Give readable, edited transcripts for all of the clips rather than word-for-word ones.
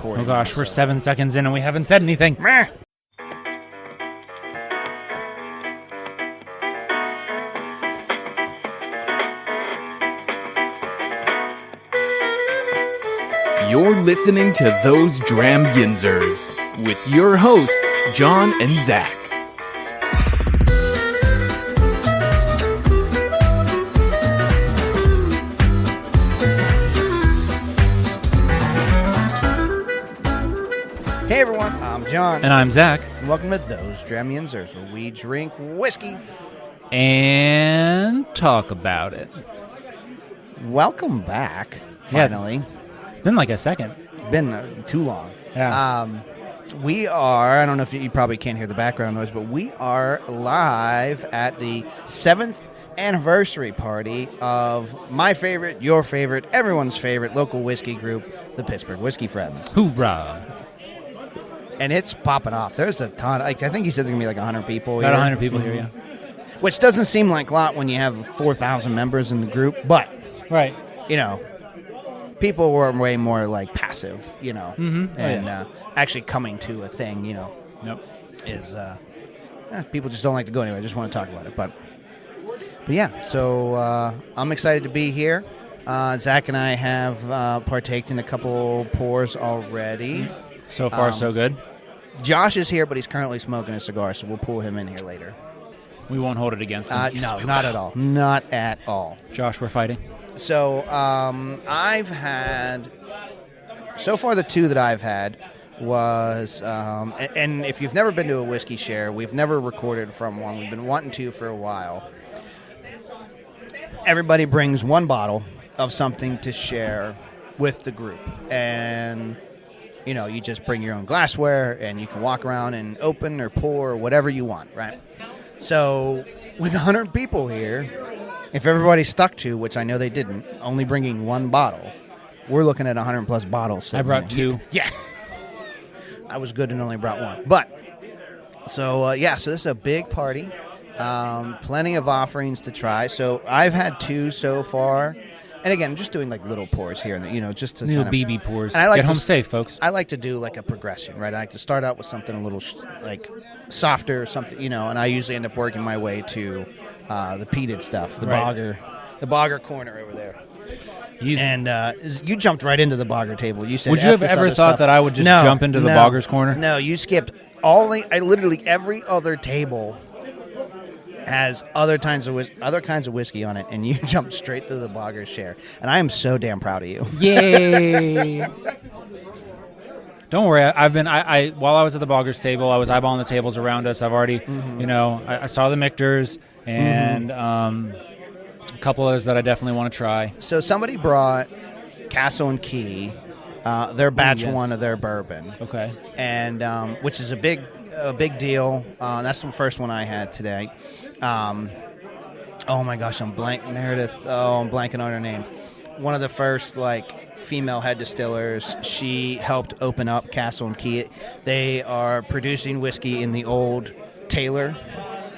recording. Oh gosh, we're 7 seconds in and we haven't said anything. Meh. You're listening to Those Dram Yinzers with your hosts, Jon and Zack. Hey everyone, I'm Jon. And I'm Zack. And welcome to Those Dram Yinzers, where we drink whiskey And talk about it. Welcome back, finally. It's been like a second. Been too long. Yeah. We are, I don't know if you probably can't hear the background noise, but we are live at the 7th anniversary party of my favorite, your favorite, everyone's favorite local whiskey group, the Pittsburgh Whiskey Friends. Hoorah. And it's popping off. There's a ton. I think he said there's going to be like 100 people About here. 100 people here, yeah. Which doesn't seem like a lot when you have 4,000 members in the group, but, Right. you know, people were way more like passive, you know, yeah. Actually coming to a thing, you know, Nope. is people just don't like to go anyway. I just want to talk about it, but yeah. So I'm excited to be here. Zach and I have partaked in a couple pours already. So far, so good. Josh is here, but he's currently smoking a cigar, so we'll pull him in here later. We won't hold it against him. Yes, No, we not will. at all. Not at all. Josh, we're fighting. So I've had, so far the two that I've had was, and if you've never been to a whiskey share, we've never recorded from one. We've been wanting to for a while. Everybody brings one bottle of something to share with the group. And, you know, you just bring your own glassware and you can walk around and open or pour or whatever you want, right? So with 100 people here, if everybody stuck to, which I know they didn't, only bringing one bottle, we're looking at 100 plus bottles. I brought two. Yeah. I was good and only brought one. But, so this is a big party. Plenty of offerings to try. So I've had two so far. And again, I'm just doing like little pours here, and you know, just to Little kind of, BB pours. and I like Get home to- safe, folks. I like to do like a progression, right? I like to start out with something a little like softer or something, you know, and I usually end up working my way to the peated stuff, the bogger corner over there. And you jumped right into the bogger table. You said, Would you have ever thought that I would just jump into the bogger's corner? No, you skipped literally every other table has other kinds of whiskey on it, and you jumped straight to the bogger's share. And I am so damn proud of you. Yay! Don't worry. I while I was at the bogger's table, I was eyeballing the tables around us. I've already, I saw the Mictors and a couple others that I definitely want to try. So somebody brought Castle and Key, their batch one of their bourbon. Okay. And which is a big deal. That's the first one I had today. Oh my gosh, Meredith. Oh, I'm blanking on her name. One of the first female head distillers. She helped open up Castle and Key. They are producing whiskey in the old Taylor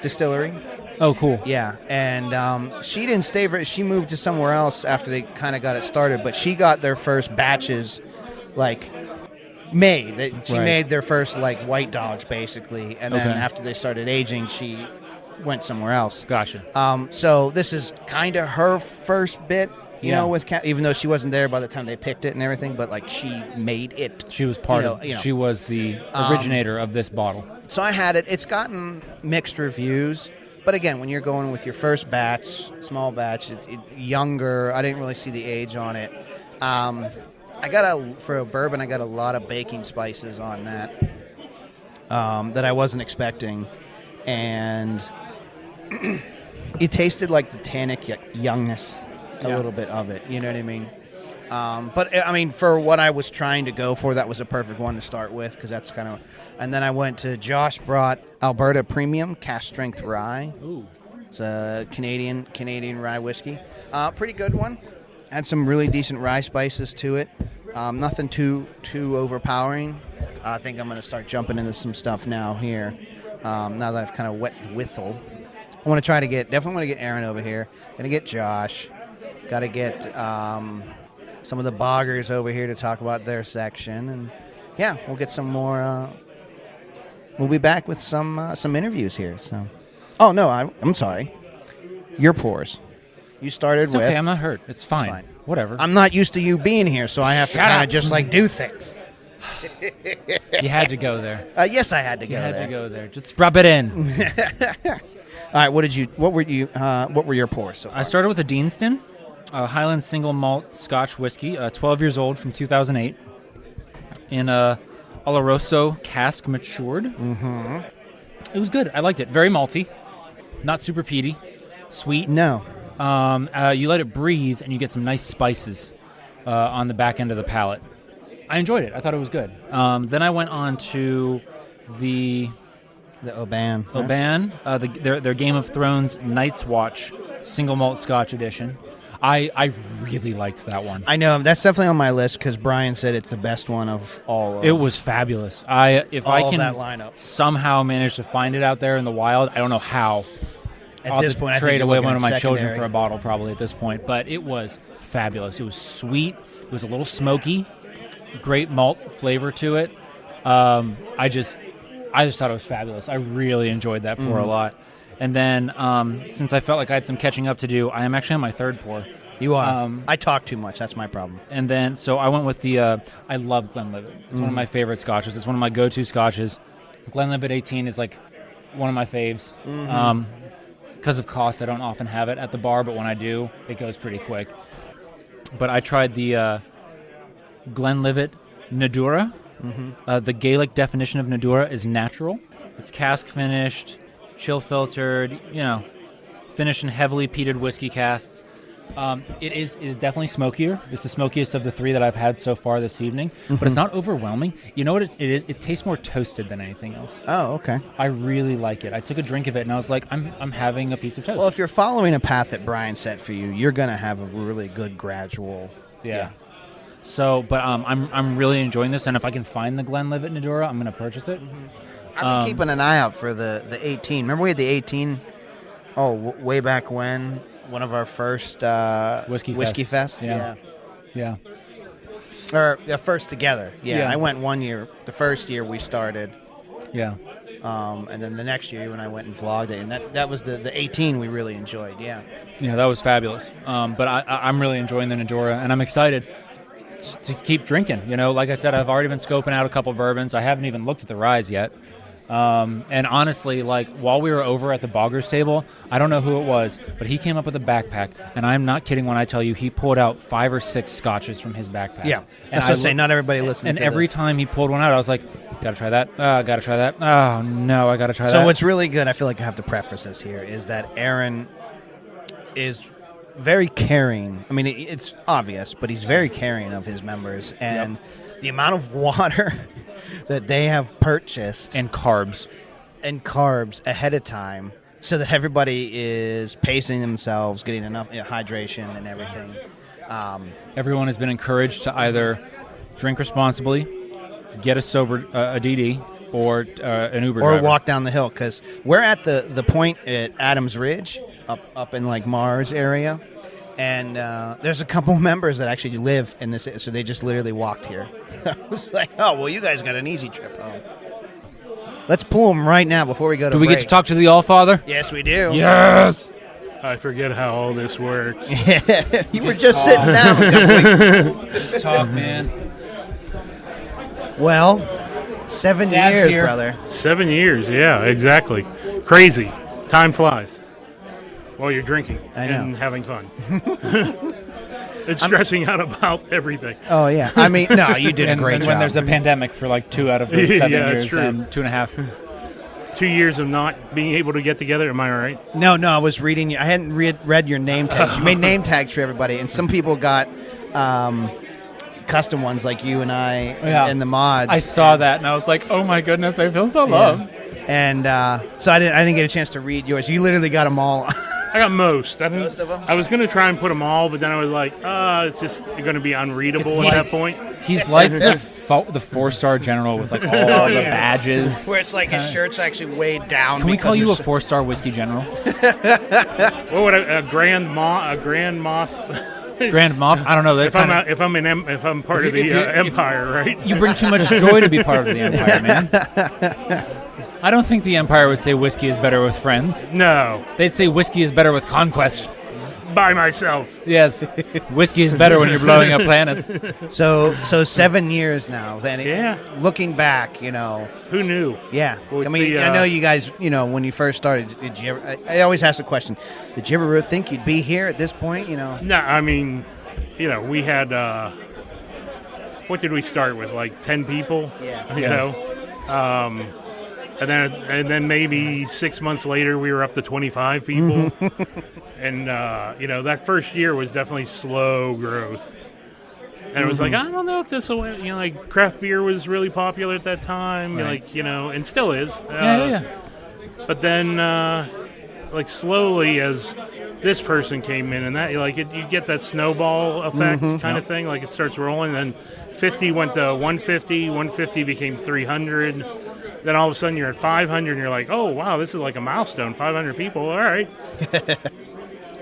distillery. Oh, cool. Yeah, and she didn't stay. She moved to somewhere else after they kind of got it started. But she got their first batches, made. She made their first white dogs basically, and then after they started aging, she went somewhere else. Gotcha. So this is kind of her first bit, you know, with even though she wasn't there by the time they picked it and everything, but she made it. She was part of. She was the originator of this bottle. So I had it. It's gotten mixed reviews. But again, when you're going with your first batch, small batch, younger, I didn't really see the age on it. For a bourbon, I got a lot of baking spices on that that I wasn't expecting. And it tasted like the tannic youngness, a little bit of it. You know what I mean? But, I mean, for what I was trying to go for, that was a perfect one to start with, because that's kind of... And then I went to... Josh brought Alberta Premium Cask Strength Rye. Ooh. It's a Canadian rye whiskey. Pretty good one. Had some really decent rye spices to it. Nothing too overpowering. I think I'm going to start jumping into some stuff now here, now that I've kind of wet the whistle. I want to definitely want to get Aaron over here. Going to get Josh. Got to get... some of the boggers over here to talk about their section, and yeah, we'll get some more. We'll be back with some interviews here. So, oh no, I'm sorry. Your pours. You started It's with. okay. I'm not hurt. It's fine. Whatever. I'm not used to you being here, so I have to Shut kind up. of just like do things. You had to go there. Yes, I had to You go had there. to go there. Just rub it in. All right, what were your pours so far? I started with a Deanston, Highland single malt Scotch whiskey, 12 years old from 2008, in a Oloroso cask matured. Mm-hmm. It was good. I liked it. Very malty, not super peaty, sweet. No. You let it breathe, and you get some nice spices on the back end of the palate. I enjoyed it. I thought it was good. Then I went on to the Oban. Oban, their Game of Thrones Night's Watch single malt Scotch edition. I really liked that one. I know that's definitely on my list because Brian said it's the best one of all. It was fabulous. If all I of can that lineup. somehow manage to find it out there in the wild, I don't know how. At I'll this have to point, I think trade you're away looking one at of my children secondary. for a bottle probably at this point. But it was fabulous. It was sweet. It was a little smoky. Great malt flavor to it. I just thought it was fabulous. I really enjoyed that pour a lot. And then since I felt like I had some catching up to do, I am actually on my third pour. You are. I talk too much. That's my problem. And then, so I went with the, I love Glenlivet. It's one of my favorite scotches. It's one of my go-to scotches. Glenlivet 18 is like one of my faves. Because of cost, I don't often have it at the bar, but when I do, it goes pretty quick. But I tried the Glenlivet Nadura. The Gaelic definition of Nadura is natural. It's cask finished, chill filtered, finished in heavily peated whiskey casks. It is definitely smokier. It's the smokiest of the three that I've had so far this evening, but it's not overwhelming. You know what it is? It tastes more toasted than anything else. Oh, okay. I really like it. I took a drink of it, and I was like, I'm having a piece of toast. Well, if you're following a path that Brian set for you, you're going to have a really good gradual. Yeah. So, but I'm really enjoying this, and if I can find the Glenlivet Nadura, I'm going to purchase it. I've been keeping an eye out for the 18. Remember we had the 18? Oh, way back when. One of our first Whiskey Fest. Yeah. Or first together. Yeah, Yeah. I went one year. The first year we started. Yeah. And then the next year when I went and vlogged it. And that was the 18 we really enjoyed. Yeah. Yeah, that was fabulous. But I'm really enjoying the Nadura, and I'm excited to keep drinking. Like I said, I've already been scoping out a couple bourbons. I haven't even looked at the ryes yet. And honestly, like while we were over at the Boggers table, I don't know who it was, but he came up with a backpack, and I'm not kidding when I tell you he pulled out 5 or 6 scotches from his backpack. Yeah, and that's what I say. Not everybody listens. And to every time he pulled one out, I was like, "Gotta try that. Gotta try that. Oh no, I gotta try that." So what's really good, I feel like I have to preface this here, is that Aaron is very caring. I mean, it's obvious, but he's very caring of his members, and the amount of water that they have purchased and carbs ahead of time so that everybody is pacing themselves, getting enough hydration and everything. Everyone has been encouraged to either drink responsibly, get a sober a DD, or an Uber driver. Or walk down the hill, because we're at the point at Adams Ridge, up in like Mars area, and there's a couple members that actually live in this, so they just literally walked here. I was like, oh, well, you guys got an easy trip home. Let's pull them right now before we go to Do we break. get to talk to the All-Father? Yes, we do. Yes! I forget how all this works. You were just sitting down a couple weeks. Just talk, man. Well, 7 Dad's years, here. brother. 7 years, yeah, exactly. Crazy. Time flies while you're drinking I know. and having fun. It's stressing out about everything. Oh, yeah. I mean, no, you did a great and job. when there's a pandemic for like 2 out of the 7 Yeah, that's years, true. and 2.5. 2 years of not being able to get together, am I right? No, I was reading. I hadn't read your name tags. You made name tags for everybody, and some people got custom ones like you and I and the mods. I saw that, and I was like, oh my goodness, I feel so loved. And so I didn't get a chance to read yours. You literally got them all. I got most. Most of them? I was going to try and put them all, but then I was like, it's just going to be unreadable It's at like- that point. He's like the 4-star general with like all the badges. Where it's like his shirt's actually weighed down. Can we call you a because 4-star whiskey general? What would a Grand Moff? Grand Moff. I don't know. If I'm part of the Empire, right? You bring too much joy to be part of the Empire, man. I don't think the Empire would say whiskey is better with friends. No. They'd say whiskey is better with conquest. By myself. Yes. Whiskey is better when you're blowing up planets. So 7 years now. Yeah. Looking back, Who knew? Yeah. With I mean, I know you guys, when you first started, did you ever, I always ask the question, did you ever really think you'd be here at this point, No, I mean, we had, what did we start with, like 10 people? Yeah. And then maybe 6 months later, we were up to 25 people. And, that first year was definitely slow growth. And it was like, I don't know if this will, like craft beer was really popular at that time, right. And still is. Yeah. But then, slowly as this person came in and that, you get that snowball effect kind of thing. Like it starts rolling. Then 50 went to 150, 150 became 300. Then all of a sudden you're at 500 and you're like, oh, wow, this is like a milestone, 500 people. All right.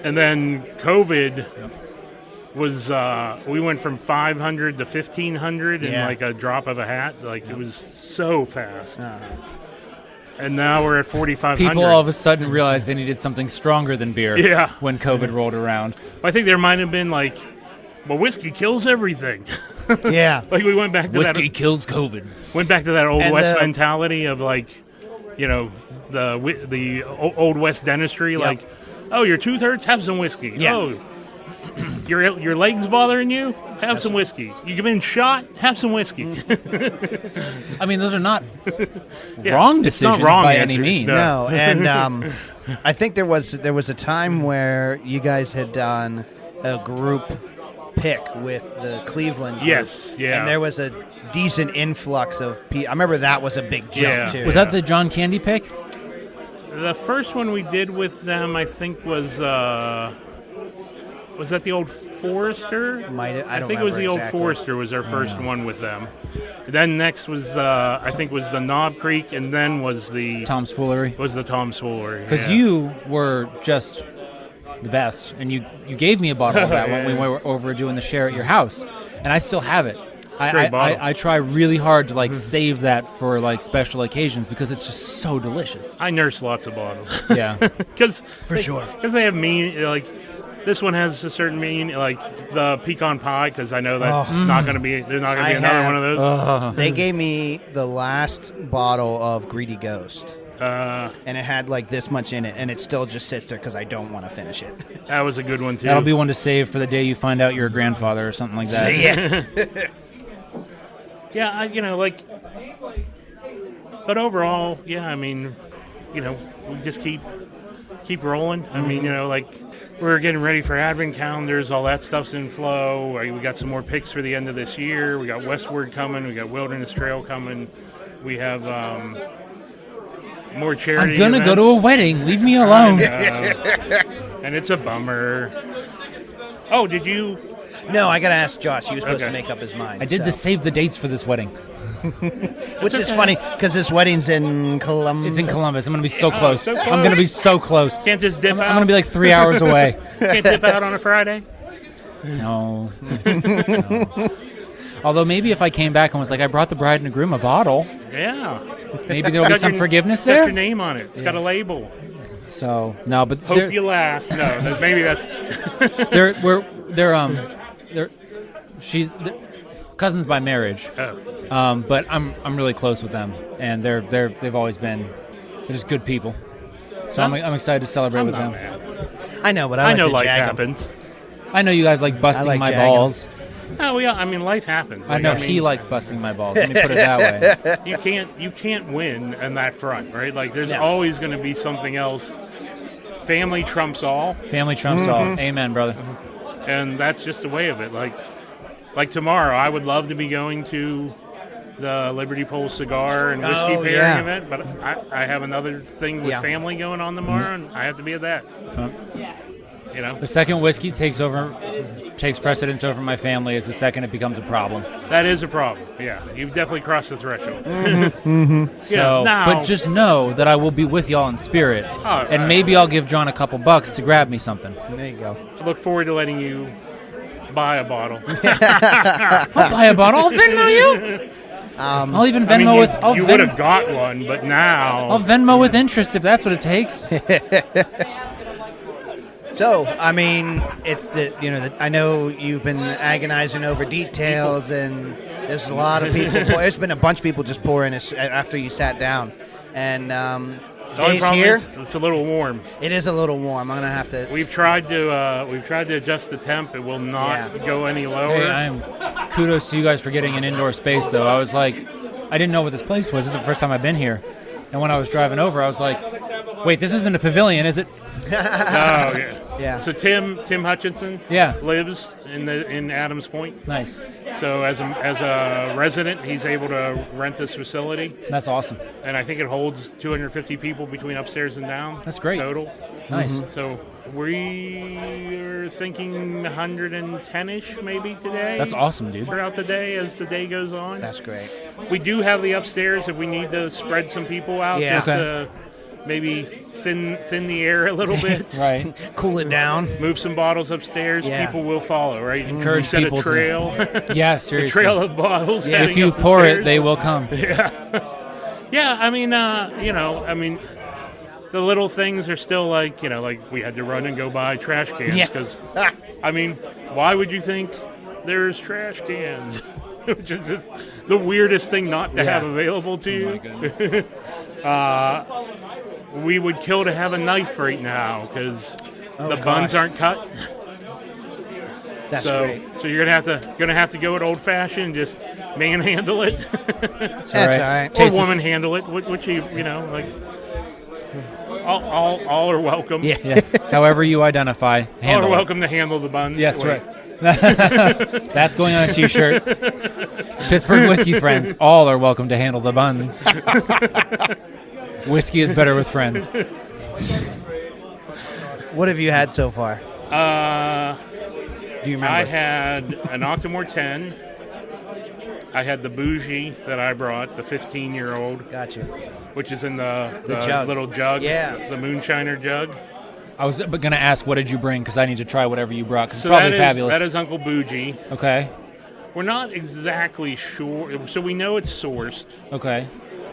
And then COVID was, we went from 500 to 1,500 in like a drop of a hat. Like it was so fast. And now we're at 4,500. People all of a sudden realized they needed something stronger than beer when COVID rolled around. I think there might have been like, well, whiskey kills everything. Yeah. Like we went back to Whiskey kills COVID. Went back to that old West mentality of like, the old West dentistry. Yep. Like, oh, your tooth hurts? Have some whiskey. Yeah. Oh, your legs bothering you? Have some whiskey. You been shot? Have some whiskey. I mean, those are not wrong decisions not wrong by answers, any means. No, and I think there was a time where you guys had done a group pick with the Cleveland group. Yes, yeah. And there was a decent influx of people. I remember that was a big jump, too. Was that the John Candy pick? The first one we did with them, I think, was that the Old Forester? I think it was the Old Forester was our first one with them. Then next was, I think, was the Knob Creek, and then was the Tom's Foolery. Was the Tom's Foolery. Because you were just the best, and you gave me a bottle of that when we were over doing the share at your house, and I still have it. I try really hard to save that for special occasions because it's just so delicious. I nurse lots of bottles. Yeah, because they have this one has a certain meaning, like the pecan pie, because I know that there's not going to be another one of those. They gave me the last bottle of Greedy Ghost. And it had this much in it, and it still just sits there because I don't want to finish it. That was a good one, too. That'll be one to save for the day you find out you're a grandfather or something like that. Yeah. Yeah, but overall, I mean, we just keep rolling. I mean, we're getting ready for advent calendars, all that stuff's in flow. We got some more picks for the end of this year. We got Westward coming. We got Wilderness Trail coming. We have more charity I'm going to go to a wedding. Leave me alone. And it's a bummer. Oh, did you... No, I got to ask Josh. He was supposed to make up his mind. I did the save the dates for this wedding. Which is funny, because this wedding's in Columbus. It's in Columbus. I'm going to be so close. I'm going to be so close. Can't just dip out? I'm going to be 3 hours away. Can't dip out on a Friday? No. Although maybe if I came back and was I brought the bride and groom a bottle. Yeah. Maybe there'll be some forgiveness there. It's got your name on it. It's got a label. So, no, but... Hope you last. No, maybe that's... She's cousins by marriage. Oh. But I'm really close with them, and they've always been... They're just good people. So I'm excited to celebrate with them. Mad. I know, but I know like life to jag happens. I know you guys like busting my balls. Oh, yeah. I mean, life happens. I know he likes busting my balls. Let me put it that way. You can't win on that front, right? There's always going to be something else. Family trumps all. Family trumps all. Amen, brother. And that's just the way of it. Like tomorrow, I would love to be going to the Liberty Pole cigar and whiskey pairing event, but I have another thing with family going on tomorrow, and I have to be at that. The second whiskey takes precedence over my family is the second it becomes a problem. That is a problem. Yeah, you've definitely crossed the threshold. So, but just know that I will be with y'all in spirit, and maybe I'll give John a couple bucks to grab me something. There you go. I look forward to letting you buy a bottle. I'll buy a bottle. I'll Venmo you. I'll even Venmo you would have got one, but now I'll Venmo with interest if that's what it takes. So, I mean, it's I know you've been agonizing over details, and there's a lot of people. There's been a bunch of people just pouring after you sat down, and the only days problem here. is it's a little warm. It is a little warm. I'm gonna have to. We've tried to adjust the temp. It will not go any lower. Hey, kudos to you guys for getting an indoor space, though. I was like, I didn't know what this place was. This is the first time I've been here, and when I was driving over, I was like, wait, this isn't a pavilion, is it? Oh, yeah. Yeah. So Tim Hutchinson lives in Adams Point. Nice. So as a resident, he's able to rent this facility. That's awesome. And I think it holds 250 people between upstairs and down. That's great. Total. Nice. So we're thinking 110-ish maybe today. That's awesome, dude. Throughout the day as the day goes on. That's great. We do have the upstairs if we need to spread some people out. Yeah. Just to maybe thin the air a little bit. Right. Cool it down. Move some bottles upstairs. Yeah. People will follow, right? Encourage Set people a trail. Yeah, A seriously. trail of bottles. Yeah. heading If you up the pour it, stairs. they will come. Yeah, I mean, the little things are still like we had to run and go buy trash cans Yeah. because, I mean, why would you think there's trash cans? Which is just the weirdest thing not to have available to you. We would kill to have a knife right now because the buns aren't cut. That's So great. you're gonna have to go it old fashioned, just manhandle it, That's all right. or woman handle it. Which like all are welcome. Yeah. However you identify, All handle are it. welcome to handle the buns. Yes, Wait. right. That's going on a T-shirt. Pittsburgh Whiskey Friends. All are welcome to handle the buns. Whiskey is better with friends. What have you had so far? Do you remember? I had an Octomore 10. I had the bougie that I brought, the 15-year-old, Gotcha. which is in the jug. little jug, Yeah. the moonshiner jug. I was going to ask, what did you bring? Because I need to try whatever you brought. Because So it's probably that fabulous. is Uncle Bougie. Okay. We're not exactly sure, so we know it's sourced. Okay.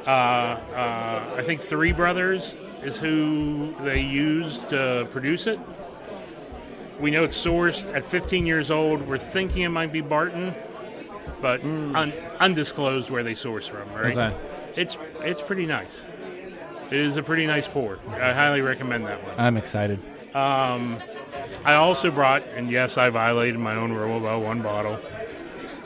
I think Three Brothers is who they used to produce it. We know it's sourced at 15 years old. We're thinking it might be Barton, but undisclosed where they source from, right? Okay. It's pretty nice. It is a pretty nice pour. I highly recommend that one. I'm excited. I also brought, and yes, I violated my own rule about one bottle,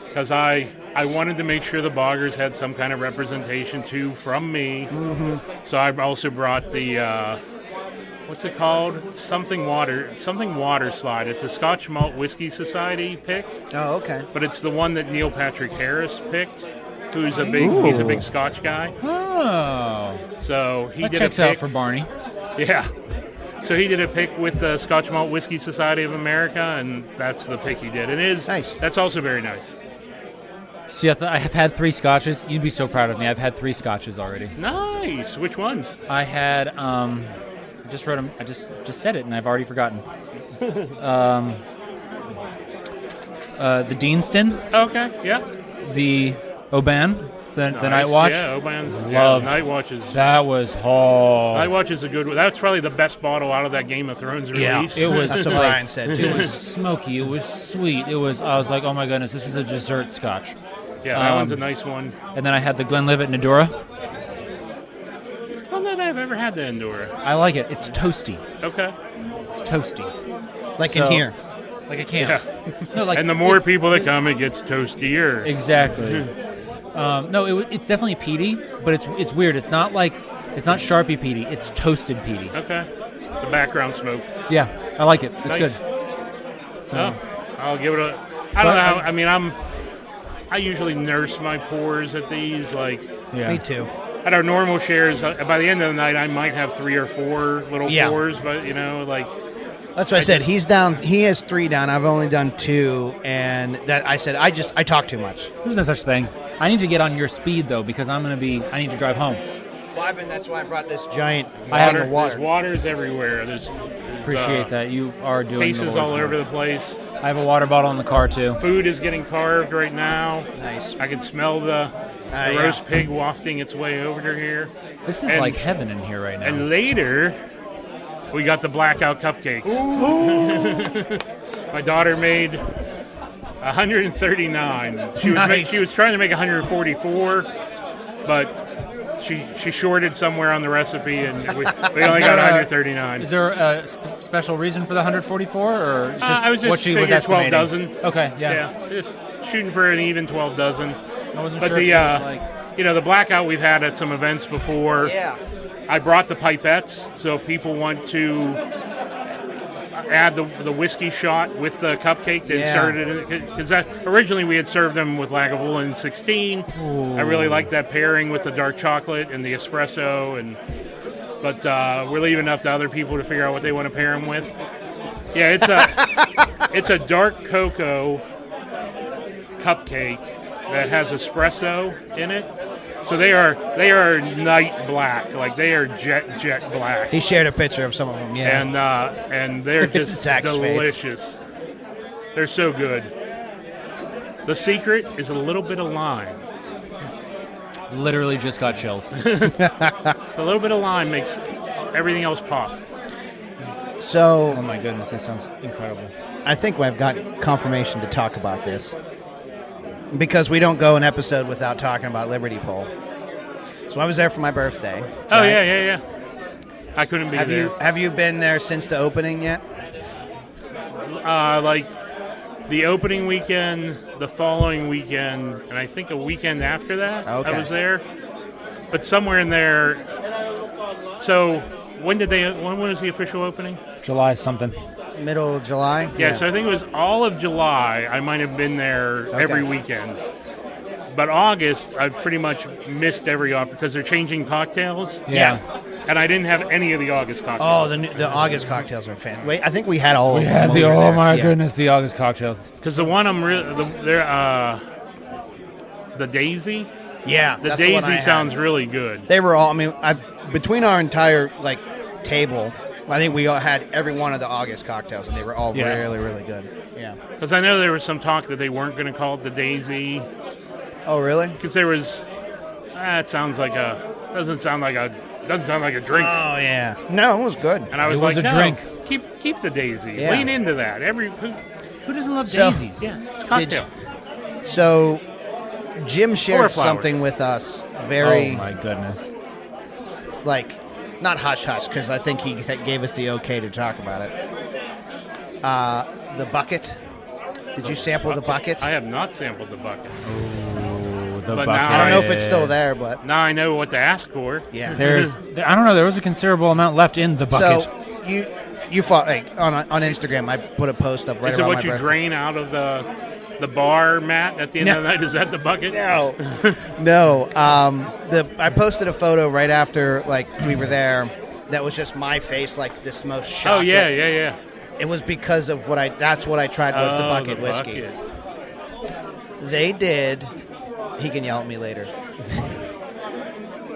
because I wanted to make sure the boggers had some kind of representation too from me. Mm-hmm. So I also brought the what's it called? Something water slide. It's a Scotch Malt Whiskey Society pick. Oh, okay. But it's the one that Neil Patrick Harris picked, who's he's a big Scotch guy. Oh. So he That did checks a pick. out for Barney. Yeah. So he did a pick with the Scotch Malt Whiskey Society of America, and that's the pick he did. It is Nice. That's also very nice. See, I have had 3 scotches. You'd be so proud of me. I've had 3 scotches already. Nice. Which ones? I had, I just wrote them. I just said it, and I've already forgotten. The Deanston, Okay. Yeah. the Oban, the Nice. Night Watch. Yeah, Oban's. Loved. Night Watch is. That was hard. Night Watch is a good one. That's probably the best bottle out of that Game of Thrones release. It was That's what like- Brian said, too. It was smoky. It was sweet. I was like, oh my goodness, this is a dessert scotch. Yeah, that one's a nice one. And then I had the Glenlivet Nadura. I don't know that I've ever had the Endura. I like it. It's toasty. Okay. It's toasty. Like So- in here. Like a can. Yeah. No, like And the more it's- people that come, it gets toastier. Exactly. It's definitely peaty, but it's weird. It's not Sharpie peaty. It's toasted peaty. Okay. The background smoke. Yeah, I like it. It's Nice. good. So, Oh, I'll give it a. I don't know. I mean, I usually nurse my pours at these. Like yeah. Me too. at our normal shares, by the end of the night, I might have 3 or 4 little Yeah. pours. But like That's what I said. He's down. He has 3 down. I've only done 2, and that I said I talk too much. There's no such thing. I need to get on your speed though because I need to drive home. Well, that's why I brought this giant I thing had of water. There's waters everywhere. There's Appreciate that you are doing cases the all Lord's over work. the place. I have a water bottle in the car too. Food is getting carved right now. Nice. I can smell the Yeah. roast pig wafting its way over to here. This is And- like heaven in here right now. And later, we got the blackout cupcakes. My daughter made 139. Nice. She was trying to make 144, but she shorted somewhere on the recipe, and we only got 139. Is there a special reason for the 144, or just I was just what she was figured 12 estimating? dozen. Okay, Yeah, just shooting for an even 12 dozen. I wasn't But sure if the she was like... the blackout we've had at some events before. Yeah. I brought the pipettes, so if people want to add the whiskey shot with the cupcake, they insert it in it. Because originally we had served them with Lagavulin 16. Ooh. I really like that pairing with the dark chocolate and the espresso, but we're leaving it up to other people to figure out what they want to pair them with. Yeah, it's a dark cocoa cupcake that has espresso in it. So they are night black, like they are jet black. He shared a picture of some of them, yeah. And they're just Zach's face. delicious. They're so good. The secret is a little bit of lime. Literally just got chills. A little bit of lime makes everything else pop. So Oh my goodness, that sounds incredible. I think I've got confirmation to talk about this because we don't go an episode without talking about Liberty Pole. So I was there for my birthday. Oh, right? yeah. I couldn't be there. Have you been there since the opening yet? Like the opening weekend, the following weekend, and I think a weekend after that, Okay. I was there. But somewhere in there. So when was the official opening? July something. Middle of July? Yeah, so I think it was all of July. I might have been there every weekend. But August, I pretty much missed every because they're changing cocktails. Yeah. And I didn't have any of the August cocktails. Oh, the August cocktails are fan. Wait, I think we had all We of them. had when the, we were oh there. my Yeah. goodness, the August cocktails. Because the one the Daisy. Yeah, The that's the one I Daisy had. sounds really good. They were all. I mean, between our entire table, I think we all had every one of the August cocktails, and they were all Yeah. really, really good. Yeah. Because I know there was some talk that they weren't going to call it the Daisy. Oh, really? Because there was, it sounds like doesn't sound like a drink. Oh, yeah. No, it was good. And I was It was like, a no, drink. Keep the Daisy. Yeah. Lean into that. Who doesn't love So- daisies? Yeah, it's cocktail. So, Jim Or a shared flower. something with us very, Oh my goodness. not hush-hush, because I think he gave us the okay to talk about it. The bucket. Did you sample the bucket? I have not sampled the bucket. Ooh, the But bucket. now I don't know if it's still there, but Now I know what to ask for. yeah. I don't know. There was a considerable amount left in the bucket. So you fought on Instagram. I put a post up right Is it around what my you birthday. drain out of the bar mat at the end of the night? Is that the bucket? No, no. I posted a photo right after we were there. That was just my face, this most shocked. Oh yeah. It was because of that's what I tried was the bucket whiskey. bucket. They did. He can yell at me later.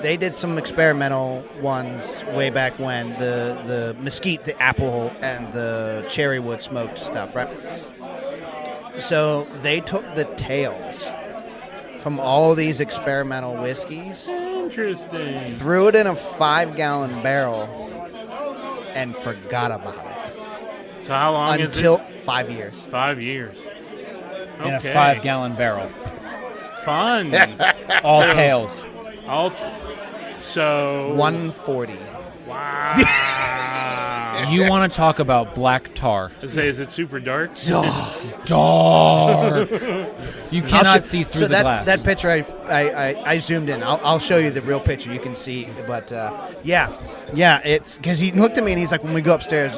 They did some experimental ones way back when the mesquite, the apple, and the cherry wood smoked stuff, right? So they took the tails from all these experimental whiskeys, Interesting. threw it in a 5-gallon barrel, and forgot about it So how long until is it? 5 years. 5 years. In a Okay. 5-gallon barrel. Fun. All tails. So 140. Wow. You want to talk about black tar. Is it super dark? Dark. You cannot see through so the glass. that picture I zoomed in. I'll show you the real picture. You can see, but yeah, it's because he looked at me and he's like, when we go upstairs,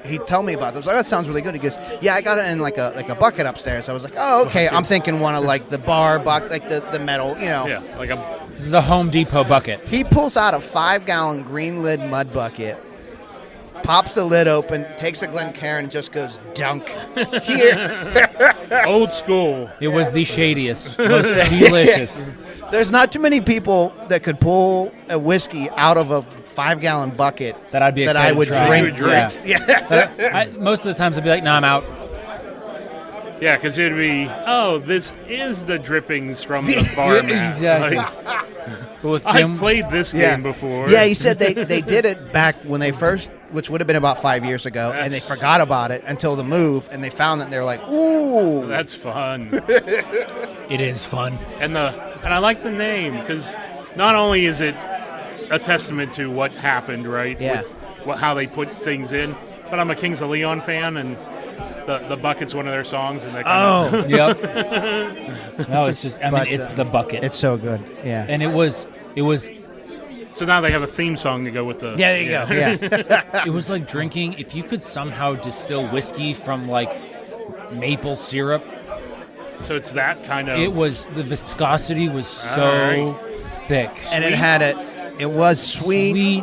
he told me about this. I was like, that sounds really good. He goes, yeah, I got it in like a bucket upstairs. I was like, oh, okay. I'm thinking one of the bar bucket, the metal, Yeah, like a This is a Home Depot bucket. He pulls out a 5-gallon green lid mud bucket, pops the lid open, takes a Glencairn, and just goes dunk. Here. old school. It was the shadiest, most delicious. There's not too many people that could pull a whiskey out of a 5-gallon bucket That I'd be that excited I would to try. drink. You would drink. Yeah. Most of the times I'd be like, nah, I'm out. Yeah, because it'd be, this is the drippings from the bar mat. Exactly. Like, But with I Jim, played this game before. Yeah, he said they did it back when they first, which would have been about 5 years ago, and they forgot about it until the move, and they found it, and they were like, ooh. That's fun. it is fun. And I like the name because not only is it a testament to what happened, right? Yeah. With how they put things in, but I'm a Kings of Leon fan, and the bucket's one of their songs, and they Yep. No, it's just. It's the bucket. It's so good. Yeah. And it was. So now they have a theme song to go with the. Yeah, there you go. Yeah. It was like drinking. If you could somehow distill whiskey from like maple syrup, So it's that kind of. it was the viscosity was so thick. And it was sweet,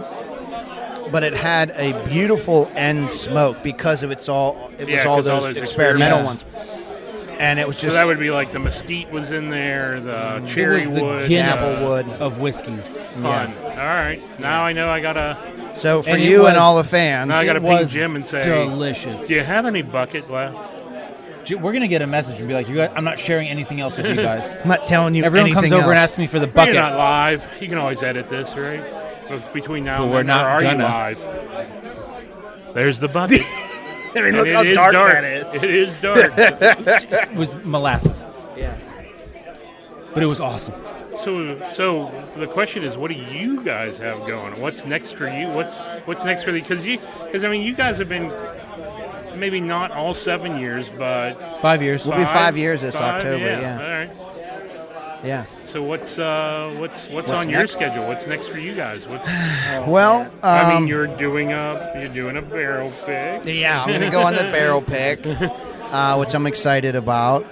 but it had a beautiful end smoke because of all those experimental ones. And it was just. So that would be like the mesquite was in there, the It cherry was the wood, Guinness Applewood. of whiskeys. fun. All right, now I know I gotta. So for And it you and was- all the fans, Now I gotta It ping was Jim and say, delicious. "Do you have any bucket left?" We're gonna get a message and be like, "You guys, I'm not sharing anything else with you guys." I'm not telling you Everyone anything comes over else. and asks me for the You're bucket. not live. You can always edit this, right? Between now But and we're then, not or are gonna. you live? There's the bucket. I mean, look And how it is dark that is. It is dark. It was molasses, Yeah. but it was awesome. So the question is, what do you guys have going? What's next for you? What's next for the? Because I mean, you guys have been maybe not all 7 years, but 5 years. We'll be 5 years this October. Yeah. Yeah. All right. Yeah. So what's on your next? schedule? What's next for you guys? Well, I mean, you're doing a barrel pick. yeah, I'm gonna go on the barrel pick, which I'm excited about.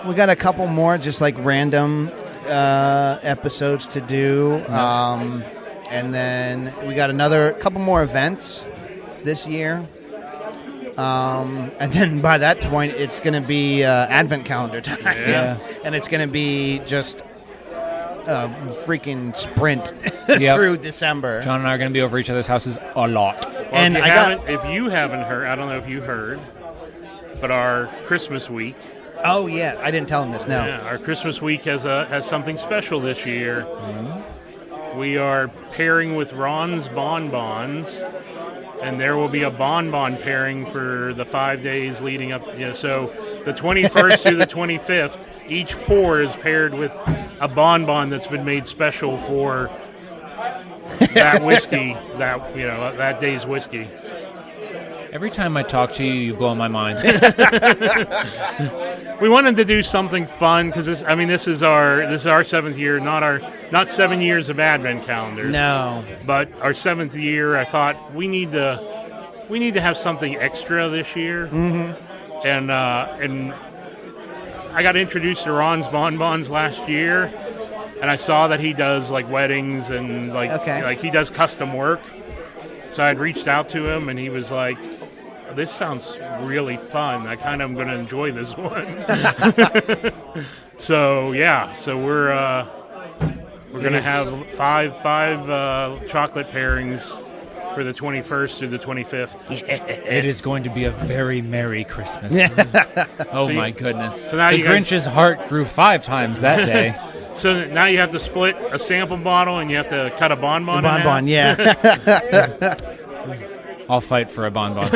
We got a couple more just like random episodes to do, and then we got another couple more events this year. And then by that point, it's going to be Advent calendar time. Yeah. And it's going to be just a freaking sprint Yep. through December. John and I are going to be over each other's houses a lot. Well, And if you haven't heard, I don't know if you heard, but our Christmas week. Oh, yeah. I didn't tell him this, no. Yeah, our Christmas week has something special this year. Mm-hmm. We are pairing with Ron's Bonbons, and there will be a bonbon pairing for the 5 days leading up. Yeah, so the 21st through the 25th, each pour is paired with a bonbon that's been made special for that whiskey, that day's whiskey. Every time I talk to you, you blow my mind. We wanted to do something fun because this is our 7th year, not 7 years of Advent calendars. No. But our 7th year, I thought we need to have something extra this year. Mm-hmm. And I got introduced to Ron's Bonbons last year, and I saw that he does like weddings and like he does custom work. So I'd reached out to him, and he was like, "This sounds really fun. I kind of am going to enjoy this one." So we're going to have five chocolate pairings for the 21st through the 25th. It is going to be a very merry Christmas. Oh my goodness! So now the you guys- Grinch's heart grew 5 times that day. So now you have to split a sample bottle, and you have to cut a bonbon. Bonbon, yeah. I'll fight for a bonbon.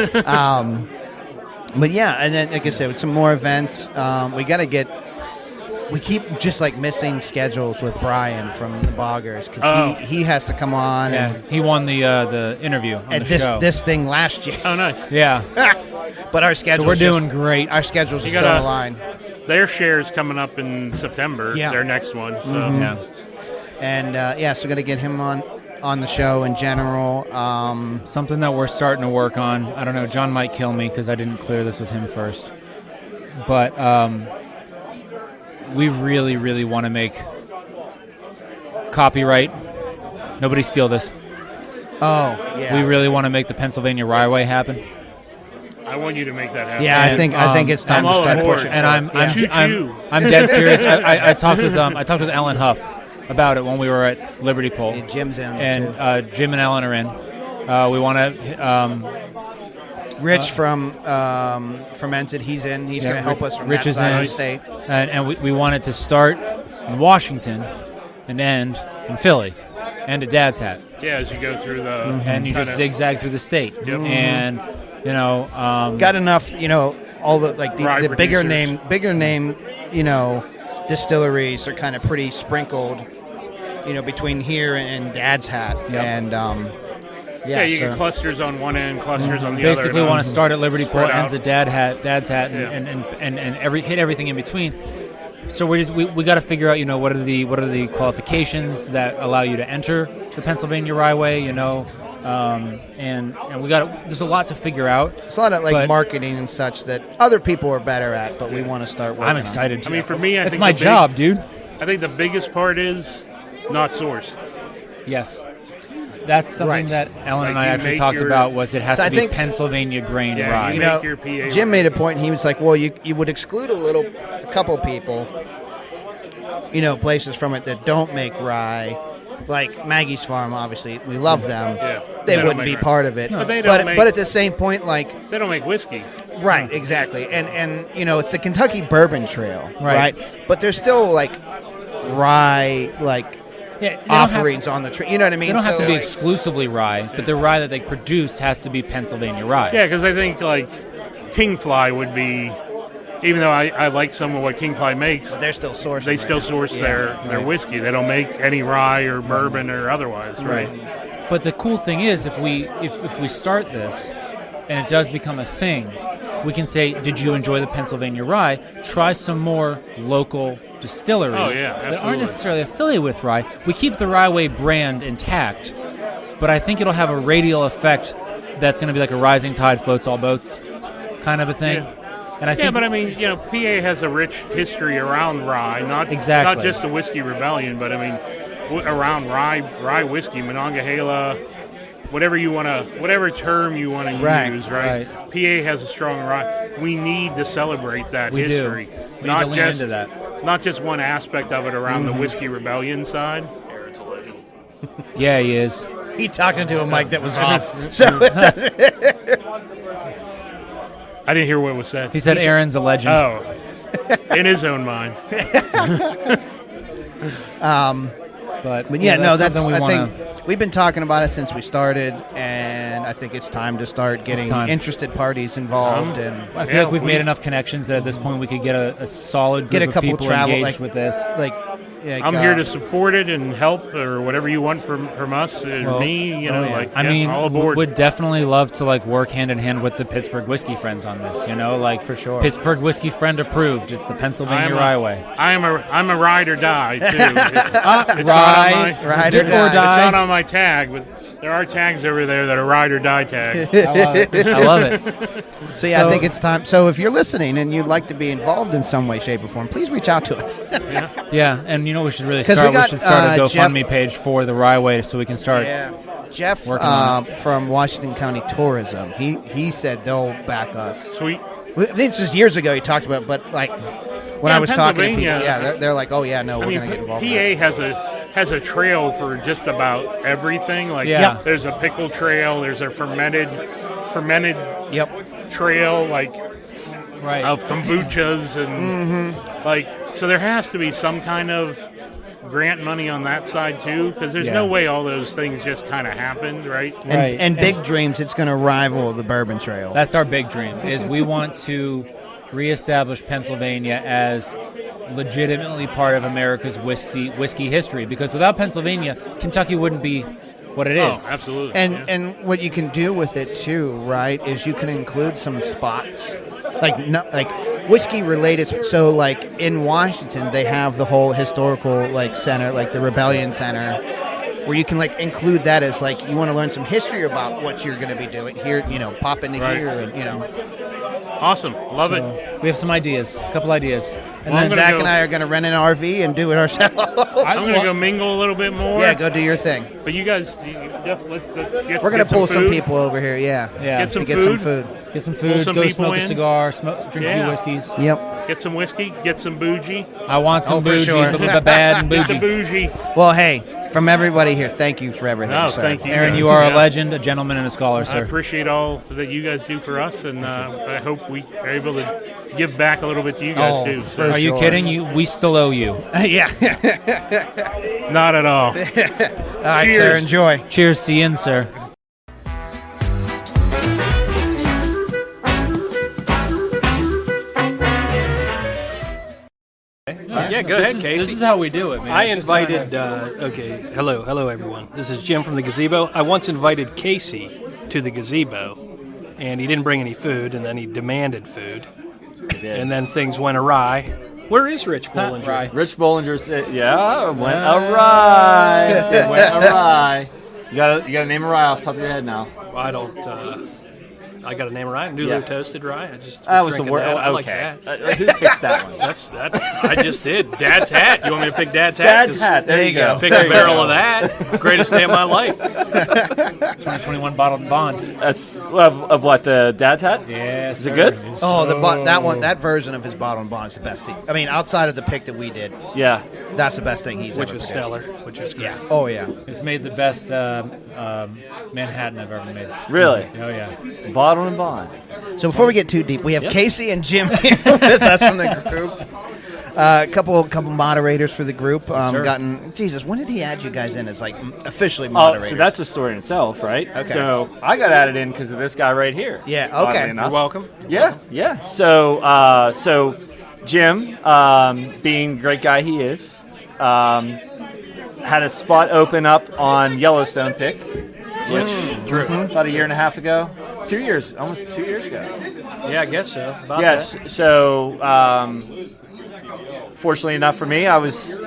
But yeah, and then like I said, with some more events, we keep just like missing schedules with Brian from the Boggers because he has to come on. Yeah, he won the interview on and the show. this thing last year. Oh, nice. Yeah, But our schedules so we're doing great. Our schedules just gotta- don't align. Their share is coming up in September. Yeah. Their next one. So Yeah. And so got to get him on the show in general. Something that we're starting to work on. I don't know. John might kill me because I didn't clear this with him first. But we really, really want to make copyright. Nobody steal this. Oh, yeah. We really want to make the Pennsylvania Rye happen. I want you to make that happen. Yeah, I And, think it's time I'm to all start aboard. pushing. And Choo-choo. I'm dead serious. I talked with Ellen Huff about it when we were at Liberty Pole. Jim's in And too. Jim and Ellen are in. We want to Rich from Fermented, he's in. He's going to help us from Rich that is side in. of the state. And we wanted to start in Washington and end in Philly and at Dad's Hat. Yeah, as you go through the And you just zigzag through the state. Yep. And, Got enough, all the Rye the bigger producers. name, distilleries are kind of pretty sprinkled, between here and Dad's Hat. Yep. And you get clusters on one end, clusters on the basically other. want to start at Liberty Spread Port, ends out. at Dad's Hat, Yeah. and hit everything in between. So we got to figure out what are the qualifications that allow you to enter the Pennsylvania Rye, and we there's a lot to figure out. It's a lot of but marketing and such that other people are better at, but we want to start working I'm on. excited. I mean, for me, I it's think my the big- job, dude. I think the biggest part is not sourced. Yes. That's something Right. that Ellen and Like I you actually make talked your- about was it has So to I be think- Pennsylvania grain Yeah, rye. you You know, Make your PA Jim made a point, and he was like, well, you would exclude a couple people, places from it that don't make rye, like Maggie's Farm, obviously. We love them. Yeah. They don't wouldn't make be rye. part of it. But they don't make- but at the same point, They don't make whiskey. right, exactly. And it's the Kentucky Bourbon Trail, Right. But there's still, rye, Yeah, they don't have- offerings on the tree. You know what I mean? They don't have So, to be exclusively rye, but the rye that they produce has to be Pennsylvania rye. Yeah, because I think Kingfly would be, even though I like some of what Kingfly makes, they're still sourcing. they right still now. source Yeah. their whiskey. They don't make any rye or bourbon or otherwise, right? But the cool thing is, if we start this, and it does become a thing, we can say, "Did you enjoy the Pennsylvania rye? Try some more local distilleries Oh, yeah, that aren't absolutely. necessarily affiliated with rye." We keep the Rye brand intact, but I think it'll have a radial effect that's going to be like a rising tide floats all boats kind of a thing. Yeah. And I Yeah, think but I mean, PA has a rich history around rye, not Exactly. not just the whiskey rebellion, but I mean, around rye whiskey, Monongahela, whatever term you want to Right, use, right? PA has a strong rye. We need to celebrate that We do. history, We need not to lean just into that. not just one aspect of it around the whiskey rebellion side. yeah, he is. He talked into a mic that was off. So I didn't hear what was said. He said Aaron's a legend. Oh, in his own mind. But yeah, no, that's. something we I wanna, think we've been talking about it since we started, and I think it's time to start getting time. interested parties involved and I feel Yeah, like we've we- made enough connections that at this point we could get a solid get group a couple of people travel engaged with this. I'm here to support it and help or whatever you want from us or Well, me. I mean, all aboard. would definitely love to work hand in hand with the Pittsburgh Whiskey Friends on this. For sure. Pittsburgh Whiskey Friend approved. It's the Pennsylvania Rye way. I'm a ride or die too. It's Rye, Ride or dip or die. It's die. not on my tag, but there are tags over there that are ride or die tags. I love it. I love it. So yeah, I So- think it's time. So if you're listening and you'd like to be involved in some way, shape, or form, please reach out to us. Yeah, and we should really 'Cause start. we got, should start a Jeff- GoFundMe page for the Rye way so we can start. Yeah, Jeff Working on from Washington County Tourism. He said they'll back us. Sweet. This is years ago he talked about, it, but when Yeah, I was talking to people, Pennsylvania- they're like, oh yeah, no, I we're mean, gonna get involved. PA has a trail for just about everything. Yeah. There's a pickle trail. There's a fermented Yep. trail Right. of kombuchas and so there has to be some kind of grant money on that side too, because there's no way all those things just kind of happened, right? And, Right. and big dreams, it's going to rival the Bourbon Trail. That's our big dream. Is we want to reestablish Pennsylvania as legitimately part of America's whiskey history. Because without Pennsylvania, Kentucky wouldn't be what it is. Oh, absolutely. And what you can do with it too, right, is you can include some spots, like whiskey related. So in Washington, they have the whole historical center, the Rebellion Center, where you can include that as you want to learn some history about what you're going to be doing here. Pop into Right. here, and Awesome. Love it. So we have some ideas, a couple ideas. And And then I'm gonna Zach go- and I are going to rent an RV and do it ourselves. I'm going to go mingle a little bit more. Yeah, go do your thing. But you guys, let's get We're going to pull some food. people over here, yeah. Yeah. Get some To get some food. food. Get some Pull food, some go people smoke a in. cigar, drink a few Yeah. whiskeys. Yep. Get some whiskey. Get some bougie. I want some Oh, for bougie, sure. but bad and Get the bougie. bougie. Well, hey, from everybody here, thank you for everything, No, sir. thank you. Aaron, guys. you are a Yeah. legend, a gentleman, and a scholar, I sir. appreciate all that you guys do for us, and I hope we are able to give back a little bit to you guys Oh, too. for Are you sure. kidding? We still owe you. Yeah. Not at all. All right, Cheers. sir. Enjoy. Cheers to you, sir. Yeah, go ahead, Casey. This is how we do it, man. I It's just not invited, hello everyone. This is Jim from the Gazebo. I once invited Casey to the Gazebo, and he didn't bring any food, and then he demanded food. And then things went awry. Where is Rich Bollinger? Right. Rich Bollinger said, "Yeah, it went awry. It went awry." You got to name a rye off the top of your head now. I don't, I got a name of rye, Nulu Yeah. toasted rye. I just That was the drinking word. that. I like Okay, that. who fixed that one? That's that. I just did. Dad's hat. You want me to pick Dad's hat? Dad's 'Cause hat. There you go. Pick a barrel of that. Greatest day of my life. 2021 bottled bond. That's of what, the Dad's hat? Yes. Is it good? Oh, that version of his bottle and bond is the best thing. I mean, outside of the pick that we did, Yeah. that's the best thing he's Which ever was produced. stellar. Which was great. Yeah. Oh yeah. It's made the best Manhattan I've ever made. Really? Oh, yeah. Bottle and bond. So before we get too deep, we have Casey and Jim here with us from the group. A couple moderators for the group. Jesus, when did he add you guys in as like officially Oh, moderators? so that's a story in itself, right? Okay. So I got added in because of this guy right here. Yeah, oddly okay. enough. You're welcome. Yeah. So Jim, being the great guy he is, had a spot open up on Yellowstone pick, which about a year and a half ago, almost 2 years ago. Yeah, I guess so. About Yes. that. So, fortunately enough for me, I was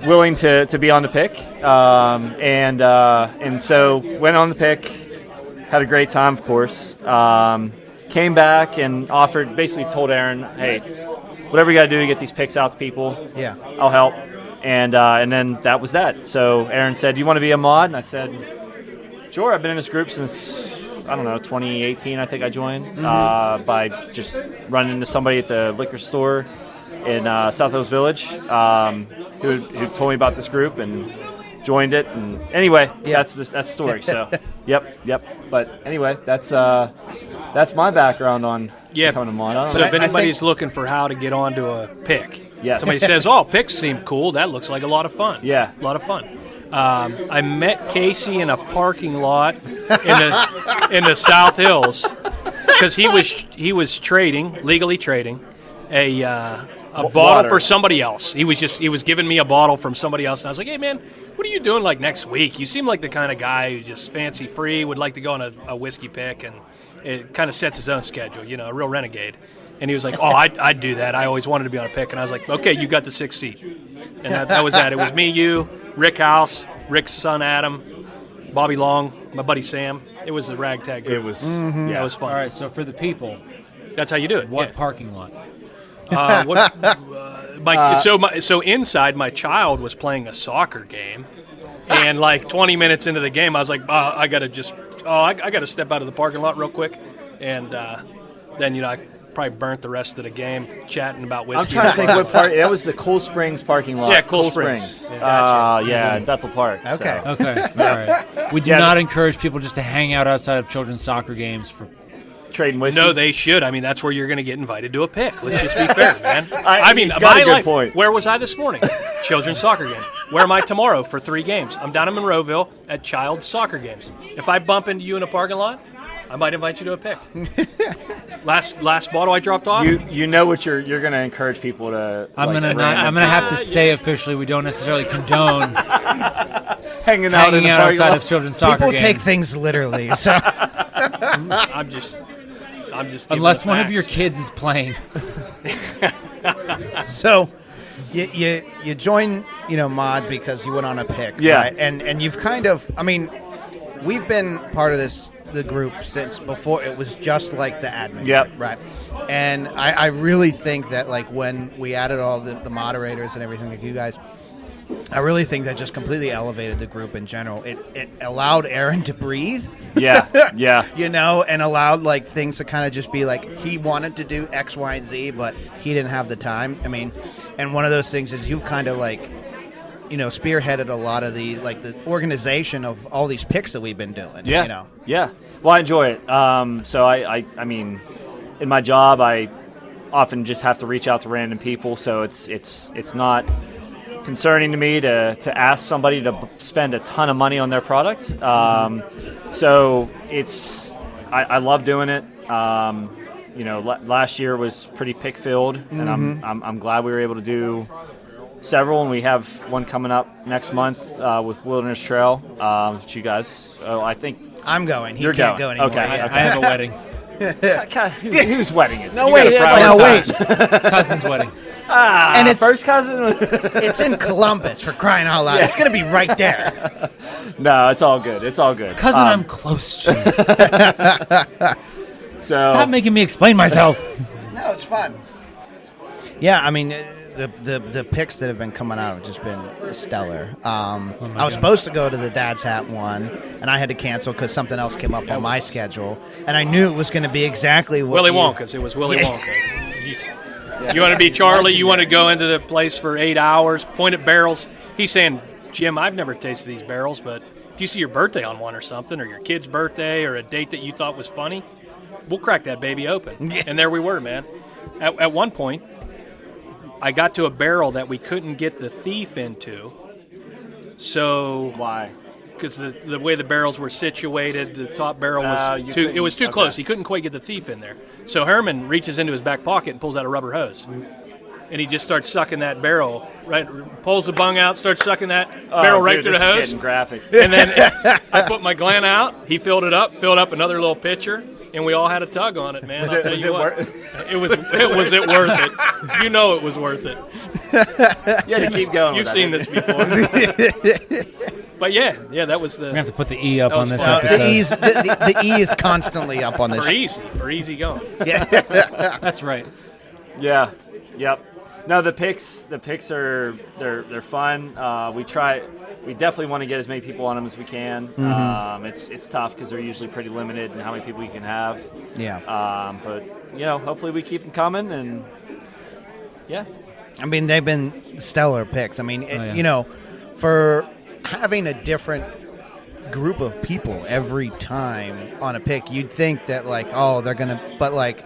willing to be on the pick, and so went on the pick. Had a great time, of course. Came back and basically told Aaron, "Hey, whatever you got to do to get these picks out to people, Yeah. I'll help." And then that was that. So Aaron said, "Do you want to be a mod?" And I said, "Sure." I've been in this group since, I don't know, 2018, I think I joined, by just running into somebody at the liquor store in South Hills Village who told me about this group and joined it. And anyway, that's the story. So, yep. But anyway, that's my background on becoming a mod. I don't So know. if anybody's looking for how to get onto a pick, Yes. somebody says, "Oh, picks seem cool. That looks like a lot of fun." Yeah. A lot of fun. I met Casey in a parking lot in the South Hills because he was legally trading a bottle water. for somebody else. He was giving me a bottle from somebody else, and I was like, "Hey man, what are you doing like next week? You seem like the kind of guy who just fancy free, would like to go on a whiskey pick, and it kind of sets his own schedule, a real renegade." And he was like, "Oh, I'd do that. I always wanted to be on a pick." And I was like, "Okay, you got the 6th seat." And that was that. It was me, you, Rick House, Rick's son Adam, Bobby Long, my buddy Sam. It was a ragtag group. It was, That was fun. All right, so for the people, That's how you do it. what Yeah. parking lot? So inside, my child was playing a soccer game, and like 20 minutes into the game, I was like, I gotta step out of the parking lot real quick, and then I probably burnt the rest of the game chatting about whiskey. I'm trying to think what part. That was the Cool Springs parking lot. Yeah, Cool Springs. Yeah, in Bethel Park. so. Okay. Okay, all right. We do Yeah. not encourage people just to hang out outside of children's soccer games for. Trading whiskey. No, they should. I mean, that's where you're going to get invited to a pick. Let's just be fair, man. I mean, he's got my a good life. point. Where was I this morning? Children's soccer game. Where am I tomorrow for 3 games? I'm down in Monroeville at child soccer games. If I bump into you in a parking lot, I might invite you to a pick. Last bottle I dropped off. You know what you're going to encourage people to. I'm gonna have to say officially we don't necessarily condone hanging out in hanging the out parking outside lot. of children's soccer People games. take things literally. So I'm just. giving Unless the one of facts. your kids is playing. So you join, mod because you went on a pick, Yeah. right? And you've kind of, I mean, we've been part of the group since before it was just like the admin. Yep. group, right? And I really think that like when we added all the moderators and everything like you guys, I really think that just completely elevated the group in general. It allowed Aaron to breathe. Yeah. And allowed like things to kind of just be like he wanted to do X, Y, and Z, but he didn't have the time. I mean, and one of those things is you've kind of like spearheaded a lot of the organization of all these picks that we've been doing. Yeah. Yeah. Well, I enjoy it. So I mean, in my job, I often just have to reach out to random people. So it's not concerning to me to ask somebody to spend a ton of money on their product. So I love doing it. Last year was pretty pick filled, and I'm glad we were able to do several, and we have one coming up next month with Wilderness Trail. Which you guys, I think I'm going. He You're can't going. go anymore. Okay. Yeah. I have a wedding. Whose wedding is it? No, wait. Cousin's wedding. And it's first cousin. it's in Columbus, for crying out loud. It's going to be right there. No, it's all good. It's all good. Cousin, I'm close to. Stop making me explain myself. No, it's fun. Yeah, I mean, the picks that have been coming out have just been stellar. I was supposed to go to the Dad's Hat one, and I had to cancel because something else came up on my schedule, and I knew it was going to be exactly what Willy Wonka's. It was Willy Wonka. You want to be Charlie? You want to go into the place for 8 hours, point at barrels? He's saying, Jim, I've never tasted these barrels, but if you see your birthday on one or something, or your kid's birthday, or a date that you thought was funny, we'll crack that baby open. And there we were, man. At one point, I got to a barrel that we couldn't get the thief into. So why? Because the way the barrels were situated, the top barrel was too close. He couldn't quite get the thief in there. So Herman reaches into his back pocket and pulls out a rubber hose. And he just starts sucking that barrel, right? Pulls the bung out, starts sucking that barrel right through the hose. Getting graphic. And then I put my Glen out. He filled up another little pitcher, and we all had a tug on it, man. Was it worth it? Was it worth it? You know it was worth it. You had to keep going. You've seen this before. But yeah, that was the. We have to put the E up on this fun. episode. The E is constantly up on this. For easy going. Yeah. That's right. Yeah. Yep. No, the picks are they're fun. We definitely want to get as many people on them as we can. It's tough because they're usually pretty limited in how many people you can have. Yeah. But hopefully we keep them coming, and yeah. I mean, they've been stellar picks. I mean, for having a different group of people every time on a pick, you'd think that they're gonna, but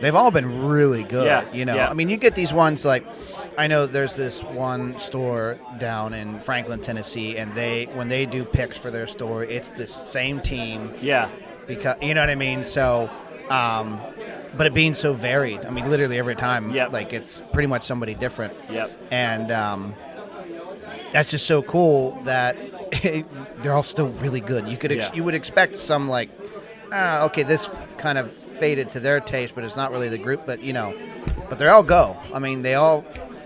they've all been really good. Yeah. I mean, you get these ones I know there's this one store down in Franklin, Tennessee, and when they do picks for their store, it's the same team. Yeah. Because you know what I mean. So, but it being so varied, I mean, literally every time, it's pretty much somebody different. Yep. And that's just so cool that they're all still really good. You would expect some okay, this kind of faded to their taste, but it's not really the group. But but they all go. I mean,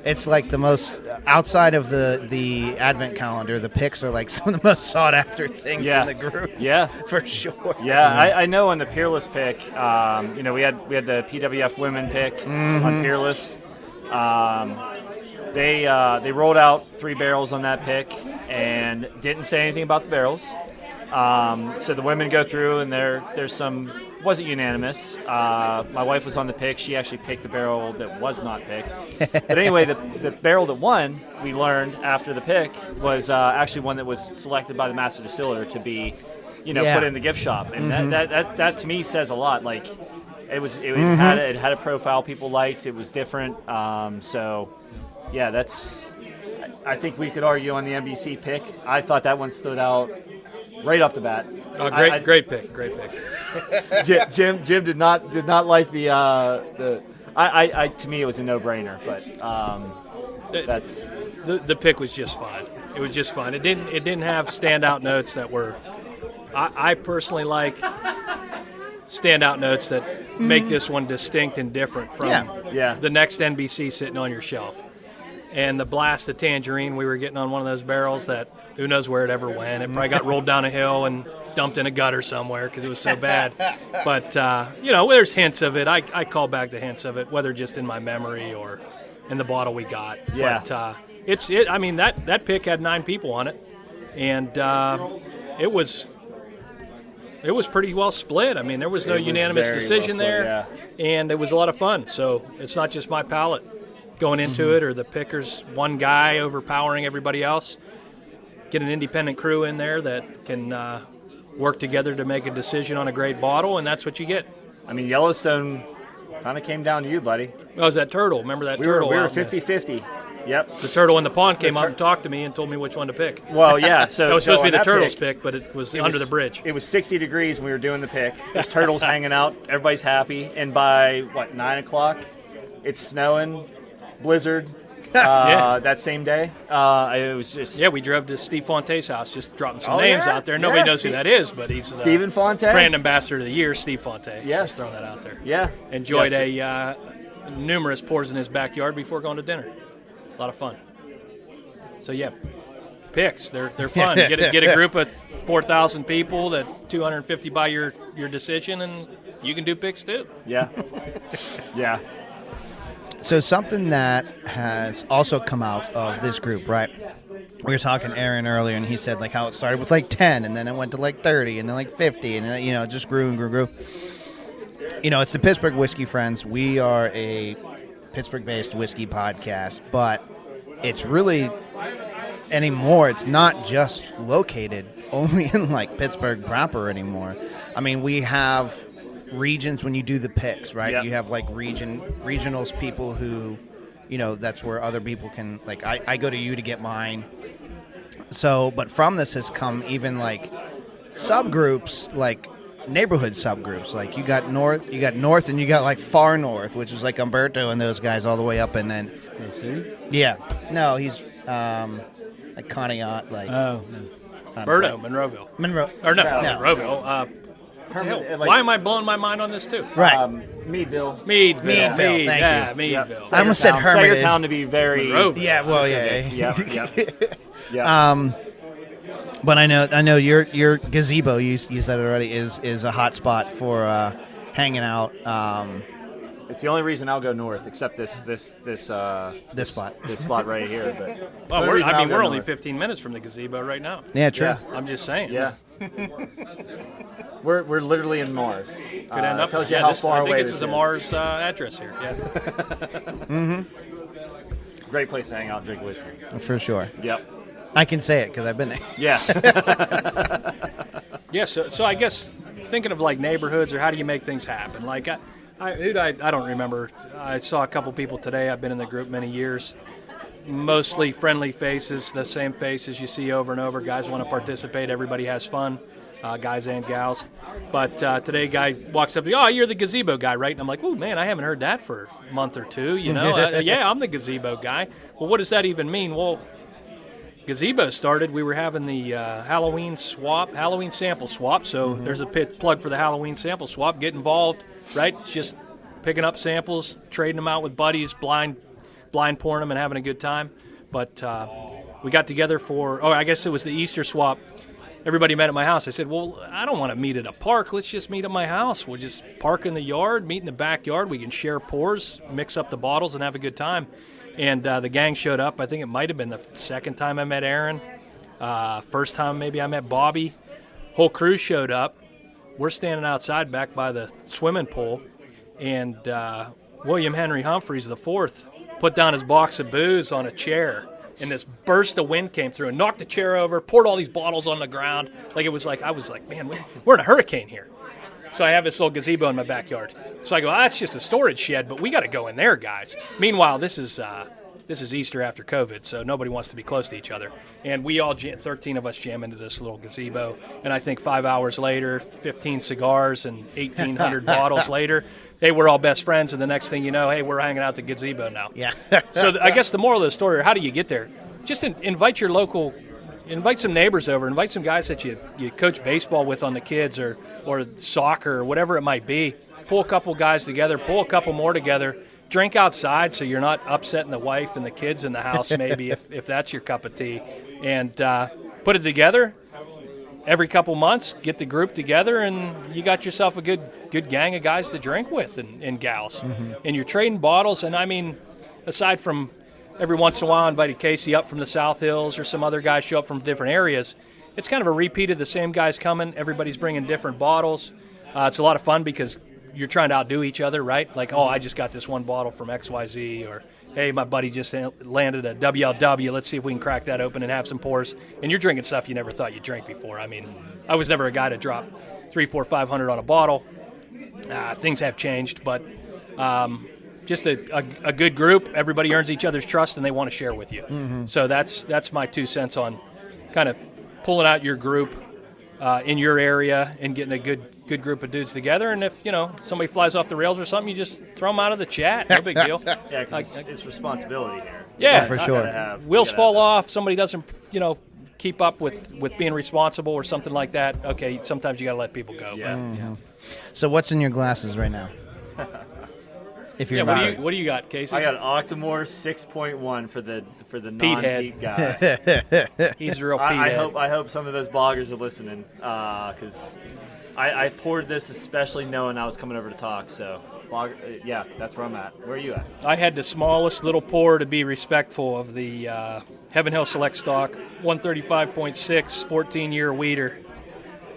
it's like the most outside of the advent calendar. The picks are some of the most sought after things in the group. Yeah, for sure. Yeah, I know on the Peerless pick, we had the PWF women pick on Peerless. They rolled out 3 barrels on that pick and didn't say anything about the barrels. So the women go through, and there's some wasn't unanimous. My wife was on the pick. She actually picked the barrel that was not picked. But anyway, the barrel that won, we learned after the pick, was actually one that was selected by the master distiller to be, put in the gift shop. And that to me says a lot. It had a profile people liked. It was different. So yeah, I think we could argue on the NBC pick. I thought that one stood out right off the bat. Oh, great pick. Jim did not like the to me it was a no-brainer, but that's the pick was just fine. It was just fun. It didn't have standout notes that were I personally like standout notes that make this one distinct and different from the next NBC sitting on your shelf. And the blast of tangerine we were getting on one of those barrels that who knows where it ever went. It probably got rolled down a hill and dumped in a gutter somewhere because it was so bad. But, there's hints of it. I call back the hints of it, whether just in my memory or in the bottle we got. Yeah. But I mean, that pick had 9 people on it. And it was pretty well split. I mean, there was no unanimous decision there. And it was a lot of fun. So it's not just my palate. going into it, or the picker's one guy overpowering everybody else. Get an independent crew in there that can work together to make a decision on a great bottle, and that's what you get. I mean, Yellowstone kind of came down to you, buddy. Oh, it was that turtle. Remember that turtle? We were 50-50. Yep. The turtle in the pond came up and talked to me and told me which one to pick. Well, yeah. So that was supposed to be the on that turtle's pick, but it was under the bridge. It was 60 degrees when we were doing the pick. There's turtles hanging out. Everybody's happy. And by, 9 o'clock, it's snowing, blizzard. That same day. It was just... Yeah, we drove to Steve Fonte's house, just dropping some names out there. Nobody knows who that is, but he's the Stephen Fonte? brand ambassador of the year, Steve Fonte. Yes. Just throwing that out there. Yeah. Enjoyed numerous pours in his backyard before going to dinner. A lot of fun. So, yeah, picks. They're fun. Get a group of 4,000 people that 250 buy your decision, and you can do picks too. Yeah. Yeah. So something that has also come out of this group, right? We were talking to Aaron earlier, and he said like how it started with like 10, and then it went to like 30, and then like 50, and it just grew and grew. It's the Pittsburgh Whiskey Friends. We are a Pittsburgh-based whiskey podcast, but it's really anymore. It's not just located only in like Pittsburgh proper anymore. I mean, we have regions when you do the picks, right? Yep. You have like regionals people who, that's where other people can, like, I go to you to get mine. So, but from this has come even like subgroups, like neighborhood subgroups. Like you got north and you got like far north, which is like Umberto and those guys all the way up, and then yeah, no, he's like Conneaut, like Berto, Monroeville. Or no. Monroeville. Why am I blowing my mind on this too? Right. Meadville. Thank you. Yeah, Meadville. I almost said Hermitage. Town to be very... Monroeville. Yeah, well, Yeah. But I know your gazebo, you said it already, is a hot spot for hanging out. It's the only reason I'll go north, except this spot. This spot right here. But well, we're only 15 minutes from the gazebo right now. Yeah, true. Yeah. I'm just saying. Yeah. We're literally in Mars. Could end up. Tells you how far away I think this is a Mars address here. Yeah. Mm-hmm. Great place to hang out and drink whiskey. For sure. Yep. I can say it because I've been there. Yeah. Yeah. So I guess thinking of like neighborhoods or how do you make things happen? Like I don't remember. I saw a couple people today. I've been in the group many years. Mostly friendly faces, the same faces you see over and over. Guys want to participate. Everybody has fun, guys and gals. But today a guy walks up to me, oh, you're the gazebo guy, right? And I'm like, oh, man, I haven't heard that for a month or two, Yeah, I'm the gazebo guy. Well, what does that even mean? Well, gazebo started. We were having the Halloween sample swap. So there's a plug for the Halloween sample swap. Get involved, right? It's just picking up samples, trading them out with buddies, blind pouring them and having a good time. But we got together I guess it was the Easter swap. Everybody met at my house. I said, well, I don't want to meet at a park. Let's just meet at my house. We'll just park in the yard, meet in the backyard. We can share pours, mix up the bottles, and have a good time. And the gang showed up. I think it might have been the second time I met Aaron. First time maybe I met Bobby. Whole crew showed up. We're standing outside back by the swimming pool. And William Henry Humphreys IV put down his box of booze on a chair, and this burst of wind came through and knocked the chair over, poured all these bottles on the ground. I was like, man, we're in a hurricane here. So I have this little gazebo in my backyard. So I go, that's just a storage shed, but we got to go in there, guys. Meanwhile, this is Easter after COVID, so nobody wants to be close to each other. And we all, 13 of us, jam into this little gazebo. And I think 5 hours later, 15 cigars and 1,800 bottles later, hey, we're all best friends, and the next thing you know, hey, we're hanging out at the gazebo now. Yeah. So I guess the moral of the story, or how do you get there? Just invite some neighbors over, invite some guys that you coach baseball with on the kids or soccer or whatever it might be. Pull a couple guys together, pull a couple more together, drink outside so you're not upsetting the wife and the kids in the house maybe if that's your cup of tea, and put it together. Every couple months, get the group together, and you got yourself a good gang of guys to drink with and gals. Mm-hmm. And you're trading bottles. And, I mean, aside from every once in a while I invited Casey up from the South Hills or some other guys show up from different areas, it's kind of a repeat of the same guys coming. Everybody's bringing different bottles. It's a lot of fun because you're trying to outdo each other, right? Like, oh, I just got this one bottle from XYZ, or hey, my buddy just landed a WLW. Let's see if we can crack that open and have some pours. And you're drinking stuff you never thought you'd drink before. I mean, I was never a guy to drop 300, 400, 500 on a bottle. Things have changed, but just a good group. Everybody earns each other's trust, and they want to share with you. So that's my 2 cents on kind of pulling out your group in your area and getting a good group of dudes together. And if somebody flies off the rails or something, you just throw them out of the chat. No big deal. Yeah, because it's responsibility here. Yeah, for sure. Wheels fall off. Somebody doesn't keep up with being responsible or something like that. Okay, sometimes you got to let people go. Yeah. So what's in your glasses right now? If you're what do you got, Casey? I got an Octomore 6.1 for the non-peat guy. He's a real peat head. I hope some of those bloggers are listening, because I poured this especially knowing I was coming over to talk. So, yeah, that's where I'm at. Where are you at? I had the smallest little pour to be respectful of the Heaven Hill Select Stock 135.6 14-year weeder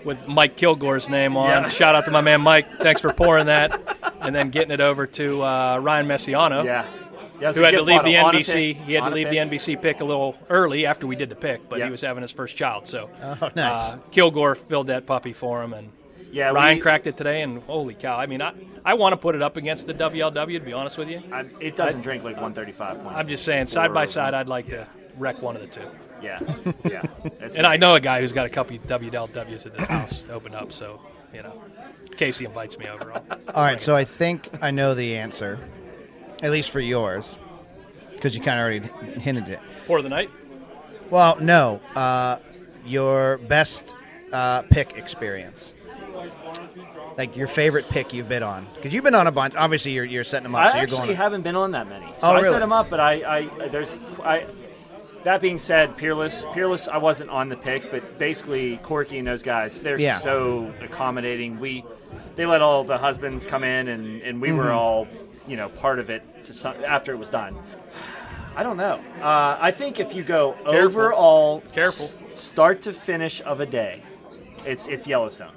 with Mike Kilgore's name on. Yeah. Shout out to my man Mike. Thanks for pouring that. And then getting it over to Ryan Messiano, who had to leave the NBC. He had to leave the NBC pick a little early after we did the pick, but he was having his first child. So nice. Kilgore filled that puppy for him, and Ryan cracked it today. And holy cow! I mean, I want to put it up against the WLW. To be honest with you, it doesn't drink like 135. I'm just saying, side by side, I'd like to wreck one of the two. Yeah. And I know a guy who's got a couple of WLWs at the house open up, so Casey invites me over. All right, so I think I know the answer, at least for yours, because you kind of already hinted it. Pour of the night? Well, no. Your best pick experience. Like your favorite pick you've been on. Because you've been on a bunch. Obviously, you're setting them up, so you're going. I actually haven't been on that many. So really? I set them up, but that being said, Peerless, I wasn't on the pick, but basically Corky and those guys, they're so accommodating. They let all the husbands come in, and we were all, part of it after it was done. I don't know. I think if you go overall, start to finish of a day, it's Yellowstone.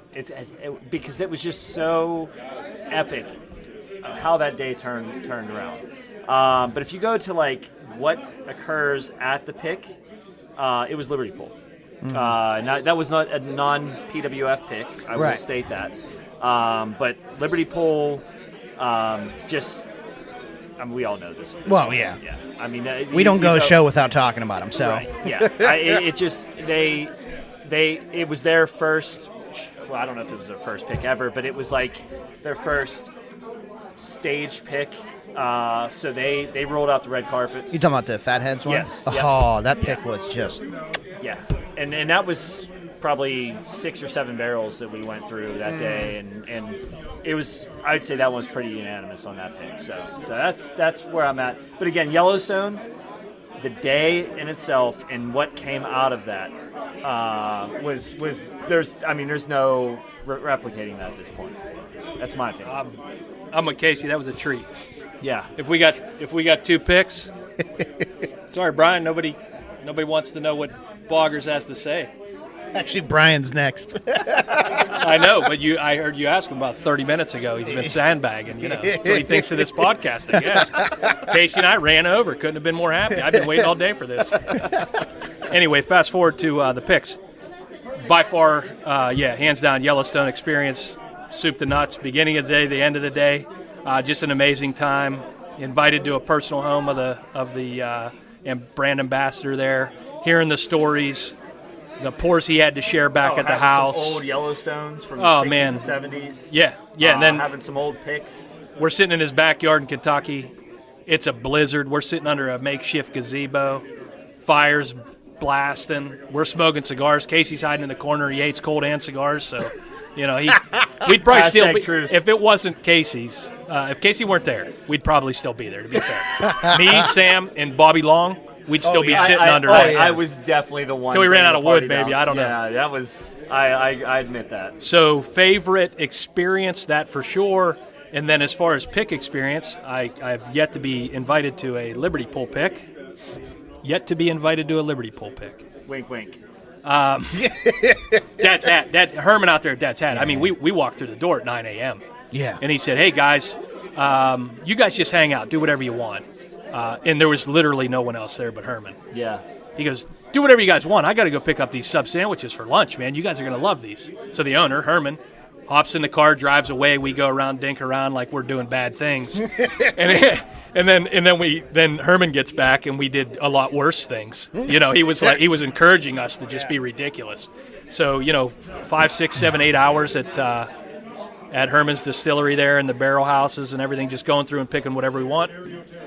Because it was just so epic how that day turned around. But if you go to like what occurs at the pick, it was Liberty Pool. That was not a non-PWF pick. I will state that. But Liberty Pool, we all know this. Well, yeah. I mean, we don't go a show without talking about them. So, yeah. It was their first. Well, I don't know if it was their first pick ever, but it was like their first stage pick. So they rolled out the red carpet. You talking about the Fatheads one? Yes. Oh, that pick was just. Yeah, and that was probably 6 or 7 barrels that we went through that day, and it was. I'd say that one was pretty unanimous on that pick. So that's where I'm at. But again, Yellowstone, the day in itself and what came out of that was there's no replicating that at this point. That's my opinion. I'm with Casey. That was a treat. Yeah. If we got 2 picks, sorry, Brian. Nobody wants to know what Boggers has to say. Actually, Brian's next. I know, but I heard you ask him about 30 minutes ago. He's been sandbagging. That's what he thinks of this podcast, I guess. Casey and I ran over. Couldn't have been more happy. I've been waiting all day for this. Anyway, fast forward to the picks. By far, hands down, Yellowstone experience. Soup to nuts, beginning of the day, the end of the day, just an amazing time. Invited to a personal home of the brand ambassador there, hearing the stories, the pours he had to share back at the house. Some old Yellowstones from the 60s and 70s. Yeah, and then having some old picks. We're sitting in his backyard in Kentucky. It's a blizzard. We're sitting under a makeshift gazebo. Fires blasting. We're smoking cigars. Casey's hiding in the corner. He hates cold and cigars, so we'd probably still be, if it wasn't Casey's, if Casey weren't there, we'd probably still be there, to be fair. Me, Sam, and Bobby Long, we'd still be sitting under that. I was definitely the one. Until we ran out of wood, baby. Down. I don't know. Yeah, that was, I admit that. So, favorite experience, that for sure. And then as far as pick experience, I've yet to be invited to a Liberty Pool pick. Wink, wink. Dad's hat. That's Herman out there at Dad's hat. I mean, we walked through the door at 9 a.m. Yeah. And he said, hey, guys, you guys just hang out. Do whatever you want. and there was literally no one else there but Herman. Yeah. He goes, do whatever you guys want. I got to go pick up these sub sandwiches for lunch, man. You guys are going to love these. So the owner, Herman, hops in the car, drives away. We go around, dink around like we're doing bad things. and then Herman gets back, and we did a lot worse things. You know, he was encouraging us to just be ridiculous. So, you know, 5, 6, 7, 8 hours at Herman's distillery there in the barrel houses and everything, just going through and picking whatever we want.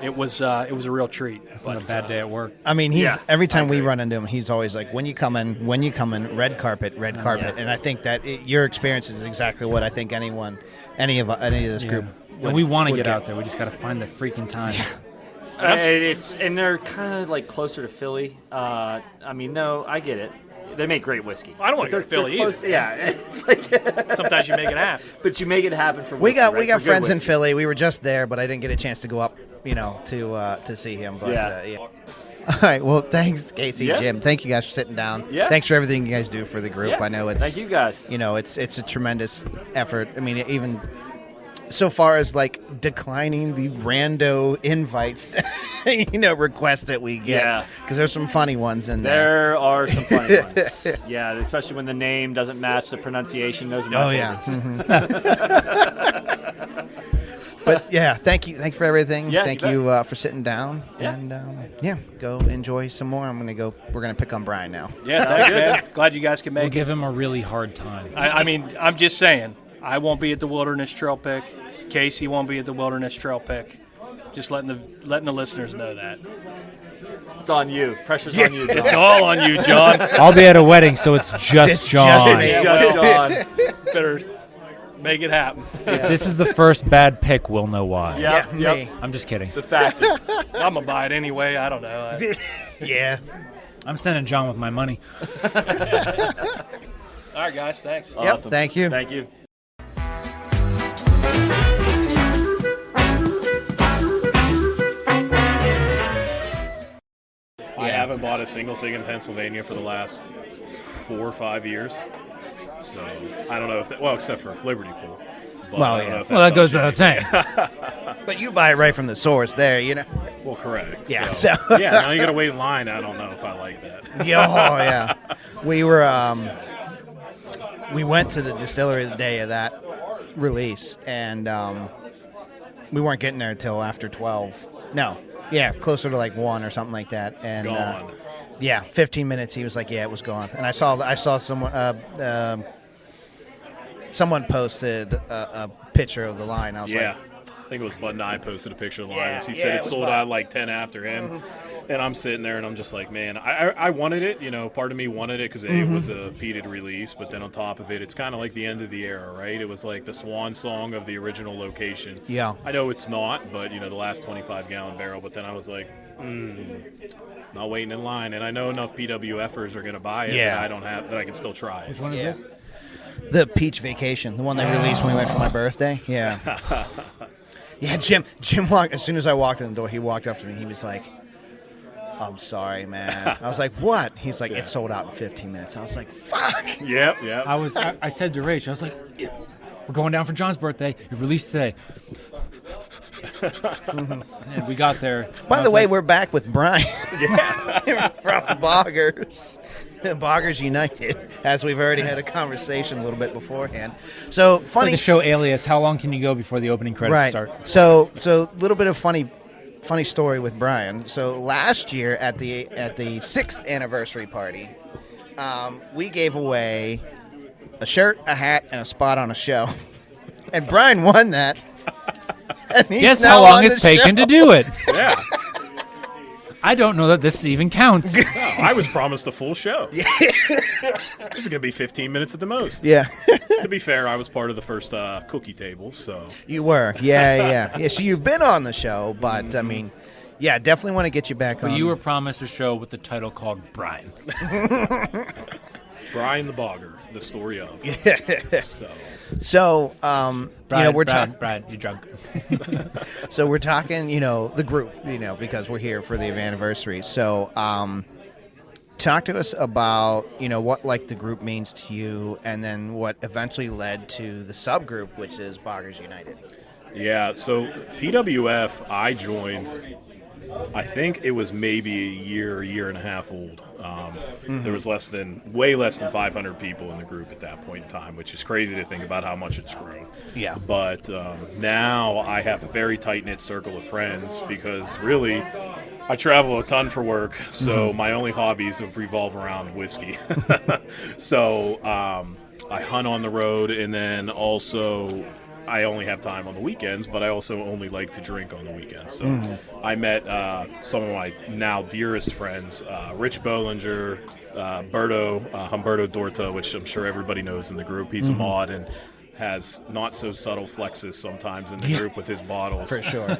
It was a real treat. It's not a bad day at work. I mean, every time we run into him, he's always like, when you come in, red carpet. And I think that your experience is exactly what I think any of this group And we want to get out there. We just got to find the freaking time. And they're kind of like closer to Philly. I mean, no, I get it. They make great whiskey. I don't want to go to Philly either. Close, yeah, it's like sometimes you make it happen. But you make it happen for we whiskey, got for friends good in whiskey. Philly. We were just there, but I didn't get a chance to go up, to see him. But yeah. All right. Well, thanks, Casey, Jim. Thank you guys for sitting down. Yeah. Thanks for everything you guys do for the group. Yeah. I know it's Thank you guys. It's a tremendous effort. I mean, even so far as like declining the rando invites, requests that we get, because there's some funny ones in there. There are some funny ones. Yeah, especially when the name doesn't match the pronunciation. Those are my favorites. But yeah, thank you for everything. Yeah, thank you for sitting down, and go enjoy some more. We're gonna pick on Brian now. Yeah, thanks, man. Glad you guys can make We'll it. give him a really hard time. I mean, I'm just saying, I won't be at the Wilderness Trail Pick. Casey won't be at the Wilderness Trail Pick. Just letting the listeners know that. It's on you. Pressure's on you, John. It's all on you, John. I'll be at a wedding, so it's just John. Just John. Better make it happen. If this is the first bad pick, we'll know why. Yep. Me. I'm just kidding. The fact. I'm going to buy it anyway. I don't know. Yeah. I'm sending John with my money. All right, guys. Thanks. Yep. Awesome. Thank you. Thank you. I haven't bought a single thing in Pennsylvania for the last 4 or 5 years. So I don't know if except for Liberty Pool. But Well, I don't yeah. know if Well, that goes tells without you saying. But you buy it right from the source there, Well, correct. Yeah, So, so- yeah, now you got to wait in line. I don't know if I like that. Yeah. We were we went to the distillery the day of that release, and we weren't getting there until after 12. No. Yeah, closer to like 1 or something like that. And Gone. 15 minutes. He was like, "Yeah, it was gone." And I saw someone posted a picture of the line. I was Yeah. like, I think it was Bud and I posted a picture of the line. Yeah, He yeah, said it it was sold Bud. out like 10 after him. And I'm sitting there and I'm just like, man, I wanted it. Part of me wanted it because it was a peated release. But then on top of it, it's kind of like the end of the era, right? It was like the swan song of the original location. Yeah. I know it's not, but, the last 25-gallon barrel. But then I was like, not waiting in line. And I know enough PWFers are going to buy it that I can still try it. Which one is this? the Peach Vacation, the one they released when we went for my birthday. Yeah. Yeah, Jim walked, as soon as I walked in the door, he walked up to me. He was like, "I'm sorry, man." I was like, "What?" He's like, "It sold out in 15 minutes." I was like, "Fuck." Yep. I said to Rach, I was like, "We're going down for John's birthday. It released today." And we got there. By the way, we're back with Brian from Boggers. Boggers United, as we've already had a conversation a little bit beforehand. So It's like funny the show Alias. How long can you go before the opening credits right. start? So a little bit of funny story with Brian. So last year at the 6th anniversary party, we gave away a shirt, a hat, and a spot on a show, and Brian won that. And he's Guess now how long on it's the taken show. to do it. Yeah. I don't know that this even counts. No, I was promised a full show. This is going to be 15 minutes at the most. Yeah. To be fair, I was part of the first cookie table, so. You were, yeah. So you've been on the show, but I mean, yeah, definitely want to get you back on. But you were promised a show with the title called Brian. Brian the Bogger, the story of. So, Brian, we're Brian, talking. Brian, you're drunk. So we're talking, the group, because we're here for the anniversary. So, talk to us about, what like the group means to you, and then what eventually led to the subgroup, which is Boggers United. Yeah, so PWF, I joined I think it was maybe a year and a half old. There was way less than 500 people in the group at that point in time, which is crazy to think about how much it's grown. Yeah. But now I have a very tight-knit circle of friends because really I travel a ton for work, so my only hobbies revolve around whiskey. So I hunt on the road, and then also I only have time on the weekends, but I also only like to drink on the weekends. So I met some of my now dearest friends, Rich Bollinger, Humberto Dorta, which I'm sure everybody knows in the group. He's a mod and has not so subtle flexes sometimes in the group with his bottles. For sure.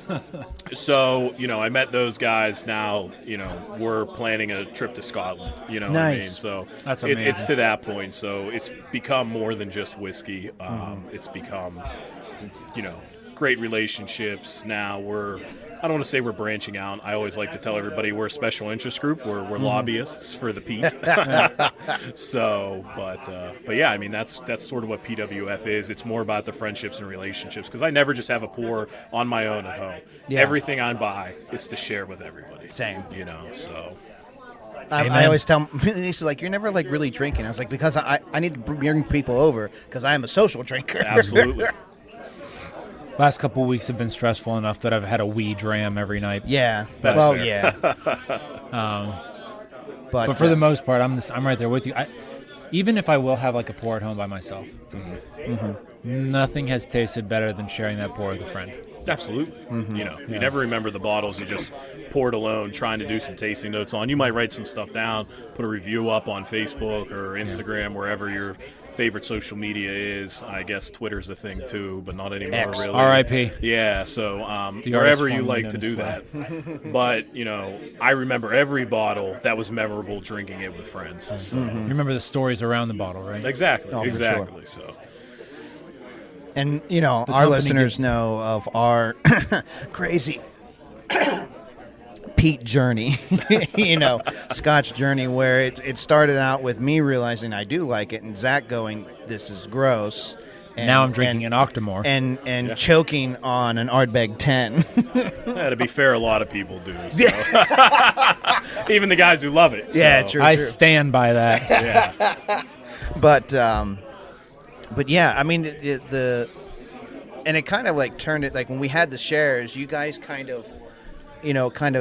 So, I met those guys now, we're planning a trip to Scotland, what I mean? So That's amazing. it's to that point. So it's become more than just whiskey. It's become, great relationships. Now I don't want to say we're branching out. I always like to tell everybody we're a special interest group. We're lobbyists for the Pete. So, but yeah, I mean, that's sort of what PWF is. It's more about the friendships and relationships because I never just have a pour on my own at home. Yeah. Everything I buy is to share with everybody. Same. So. I always tell he's like, you're never like really drinking. I was like, because I need to bring people over because I am a social drinker. Absolutely. Last couple of weeks have been stressful enough that I've had a wee dram every night. Yeah. That's well, fair. yeah. But for the most part, I'm right there with you. Even if I will have like a pour at home by myself, nothing has tasted better than sharing that pour with a friend. Absolutely. You never remember the bottles you just poured alone trying to do some tasting notes on. You might write some stuff down, put a review up on Facebook or Instagram, wherever your favorite social media is. I guess Twitter's a thing too, but not anymore X. really. R.I.P. Yeah, so The wherever artist you formerly like to known do as that. But, I remember every bottle that was memorable drinking it with friends. So. You remember the stories around the bottle, right? Exactly. Oh, for exactly. So. And, our company listeners know of our crazy Pete journey, Scotch journey, where it started out with me realizing I do like it and Zach going, this is gross. And, now I'm drinking an Octomore. And choking on an Ardbeg 10. Yeah, to be fair, a lot of people do. So. Even the guys who love it. So. Yeah, true. I stand by that. Yeah. But yeah, I mean and it kind of like turned it like when we had the shares, you guys kind of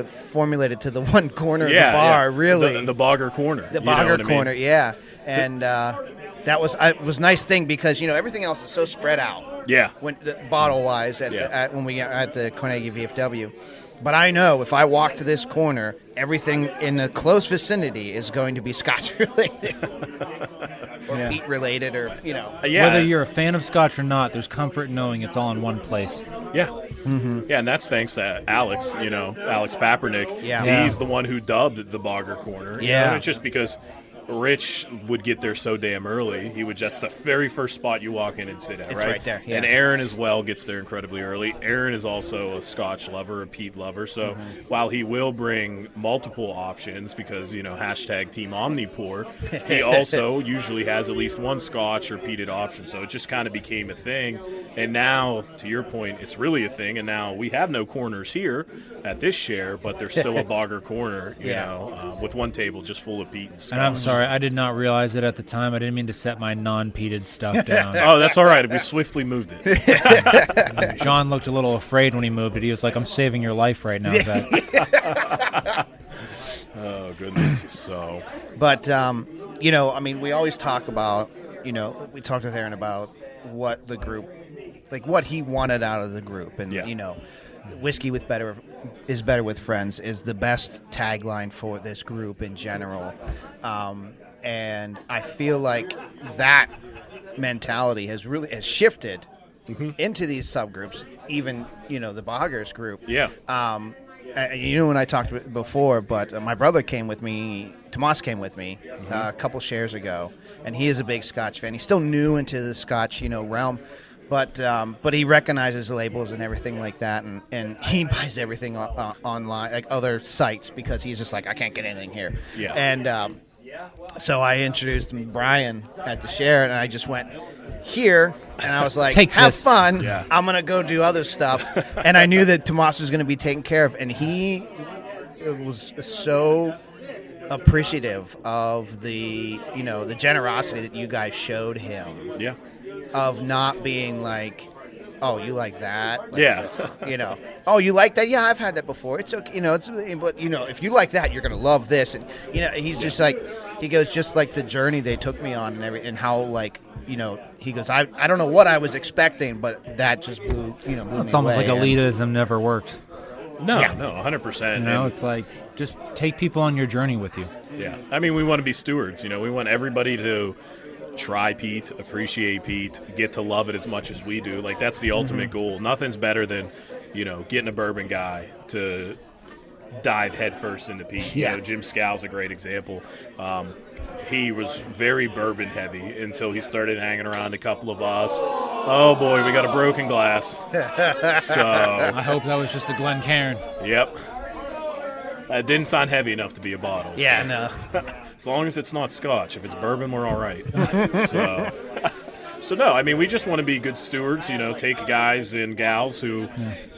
formulated to the one corner of the bar, really. The Bogger corner. The Bogger corner, I mean? yeah. And that was a nice thing because, everything else is so spread out. Yeah. When bottle-wise when we are at the Carnegie VFW. But I know if I walk to this corner, everything in the close vicinity is going to be Scotch-related. Or Pete-related or, Yeah. Whether you're a fan of Scotch or not, there's comfort in knowing it's all in one place. Yeah. Yeah, and that's thanks to Alex, Alex Papernick. Yeah. He's the one who dubbed the Bogger corner. It's just because Rich would get there so damn early. That's the very first spot you walk in and sit at, It's right? right there, yeah. And Aaron as well gets there incredibly early. Aaron is also a Scotch lover, a Pete lover. So while he will bring multiple options because, hashtag Team Omnipore, he also usually has at least one Scotch or peated option. So it just kind of became a thing. And now, to your point, it's really a thing. And now we have no corners here at this share, but there's still a Bogger corner, with one table just full of peat and Scotch. And I'm sorry, I did not realize it at the time. I didn't mean to set my non-peated stuff down. Oh, that's all right. We swiftly moved it. John looked a little afraid when he moved it. He was like, I'm saving your life right now, Zach. Oh, goodness. So. But, we always talk about, we talked with Aaron about what the group, like what he wanted out of the group. And, whiskey is better with friends is the best tagline for this group in general. And I feel like that mentality has shifted into these subgroups, even, the Boggers group. Yeah. When I talked before, but my brother came with me, Tomas came with me a couple shares ago, and he is a big Scotch fan. He's still new into the Scotch, realm. But he recognizes the labels and everything like that, and he buys everything online, like other sites, because he's just like, I can't get anything here. Yeah. And so I introduced Brian at the share, and I just went here, and I was like, have fun. Yeah. I'm going to go do other stuff. And I knew that Tomas was going to be taken care of, and he was so appreciative of the generosity that you guys showed him. Yeah. Of not being like, oh, you like that? Like, Yeah. Oh, you like that? Yeah, I've had that before. It's okay. But if you like that, you're gonna love this. And he's just like, he goes, just like the journey they took me on and how like, he goes, I don't know what I was expecting, but that just blew me It's almost away. like elitism never works. No, 100%. It's like just take people on your journey with you. Yeah. I mean, we want to be stewards. We want everybody to try peat, appreciate peat, get to love it as much as we do. Like, that's the ultimate goal. Nothing's better than, getting a bourbon guy to dive headfirst into peat. Yeah. Jim Scow's a great example. He was very bourbon heavy until he started hanging around a couple of us. Oh boy, we got a broken glass. So I hope that was just a Glencairn. Yep. It didn't sound heavy enough to be a bottle. Yeah, so. no. As long as it's not Scotch. If it's bourbon, we're all right. So no, I mean, we just want to be good stewards, take guys and gals who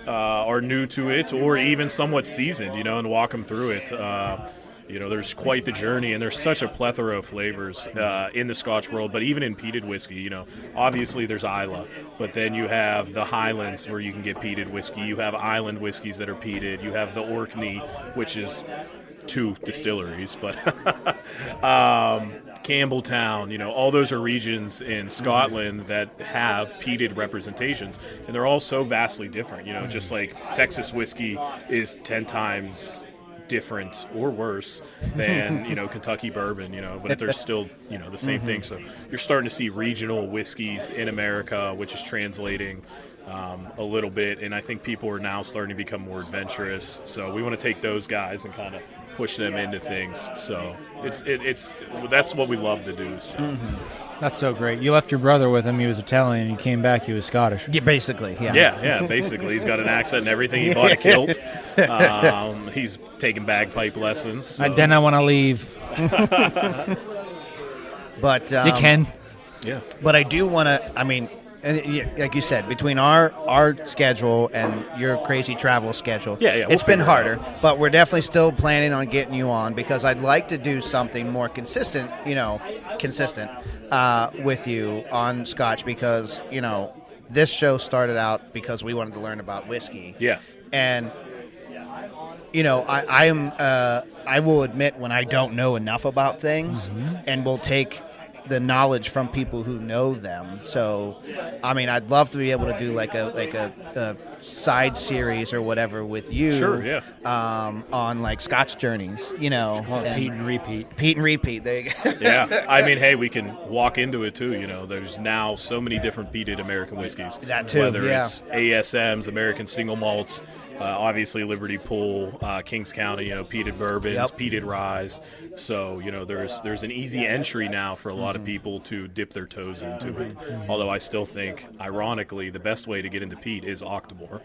are new to it or even somewhat seasoned, and walk them through it. There's quite the journey, and there's such a plethora of flavors in the Scotch world, but even in peated whiskey, obviously there's Islay, but then you have the Highlands where you can get peated whiskey. You have island whiskeys that are peated. You have the Orkney, which is 2 distilleries, but Campbelltown, all those are regions in Scotland that have peated representations, and they're all so vastly different, just like Texas whiskey is 10 times different or worse than Kentucky bourbon, but they're still the same thing. So you're starting to see regional whiskeys in America, which is translating a little bit, and I think people are now starting to become more adventurous. So we want to take those guys and kind of push them into things. So it's that's what we love to do. So. That's so great. You left your brother with him. He was Italian. You came back. He was Scottish. Yeah, basically. Yeah. Yeah. Basically, he's got an accent and everything. He bought a kilt. He's taking bagpipe lessons. So. Then I want to leave. But you can. Yeah. But I do want to. I mean, like you said, between our schedule and your crazy travel schedule, it's been harder. But we're definitely still planning on getting you on because I'd like to do something more consistent with you on Scotch because this show started out because we wanted to learn about whiskey. Yeah. And I will admit when I don't know enough about things, and will take the knowledge from people who know them. So, I mean, I'd love to be able to do like a side series or whatever with you. Sure, yeah. On like Scotch journeys, Peat and repeat. Peat and repeat. There you go. Yeah. I mean, hey, we can walk into it too. There's now so many different peated American whiskeys. That too. Whether it's ASMs, American single malts. Obviously, Liberty Pool, Kings County, peated bourbons, peated rye. So, there's an easy entry now for a lot of people to dip their toes into it. Although I still think, ironically, the best way to get into peat is Octomore.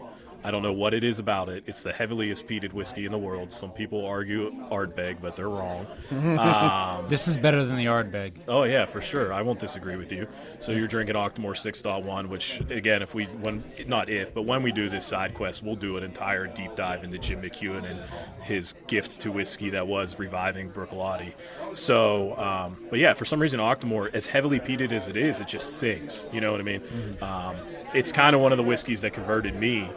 I don't know what it is about it. It's the heaviest peated whiskey in the world. Some people argue Ardbeg, but they're wrong. This is better than the Ardbeg. Oh, yeah, for sure. I won't disagree with you. So you're drinking Octomore 6.1, which, again, when we do this side quest, we'll do an entire deep dive into Jim McEwen and his gift to whiskey that was reviving Bruichladdich. So, but yeah, for some reason, Octomore, as heavily peated as it is, it just sings. You know what I mean? It's kind of one of the whiskeys that converted me.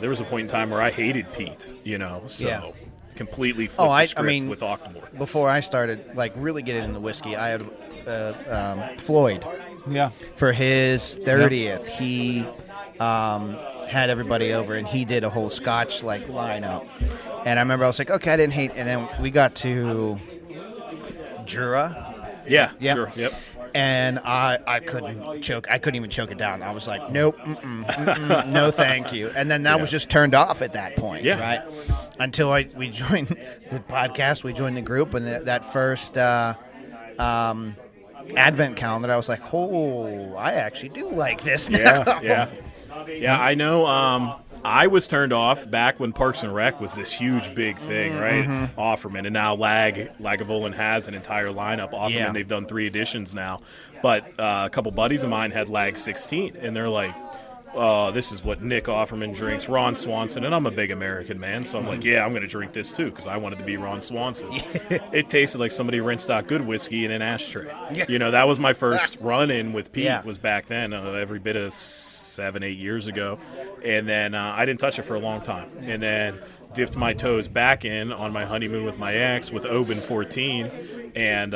There was a point in time where I hated peat, completely flipped the script with Octomore. Before I started like really getting into whiskey, I had Floyd. Yeah. For his 30th, he had everybody over and he did a whole Scotch like lineup. And I remember I was like, okay, I didn't hate. And then we got to Jura. Yeah. Yep. Sure. Yep. And I couldn't choke. I couldn't even choke it down. I was like, nope, no, thank you. And then that was just turned off at that point, right? Until we joined the podcast, we joined the group, and that first Advent calendar, I was like, oh, I actually do like this now. Yeah. I know. I was turned off back when Parks and Rec was this huge, big thing, right? Offerman, and now Lagavulin has an entire lineup. Offerman, they've done 3 editions now. But a couple buddies of mine had Lag 16, and they're like, this is what Nick Offerman drinks, Ron Swanson, and I'm a big American man, so I'm like, yeah, I'm going to drink this too because I wanted to be Ron Swanson. It tasted like somebody rinsed out good whiskey in an ashtray. You know, that was my first run-in with Pete was back then, every bit of 7-8 years ago. And then I didn't touch it for a long time. And then dipped my toes back in on my honeymoon with my ex with Oban 14 and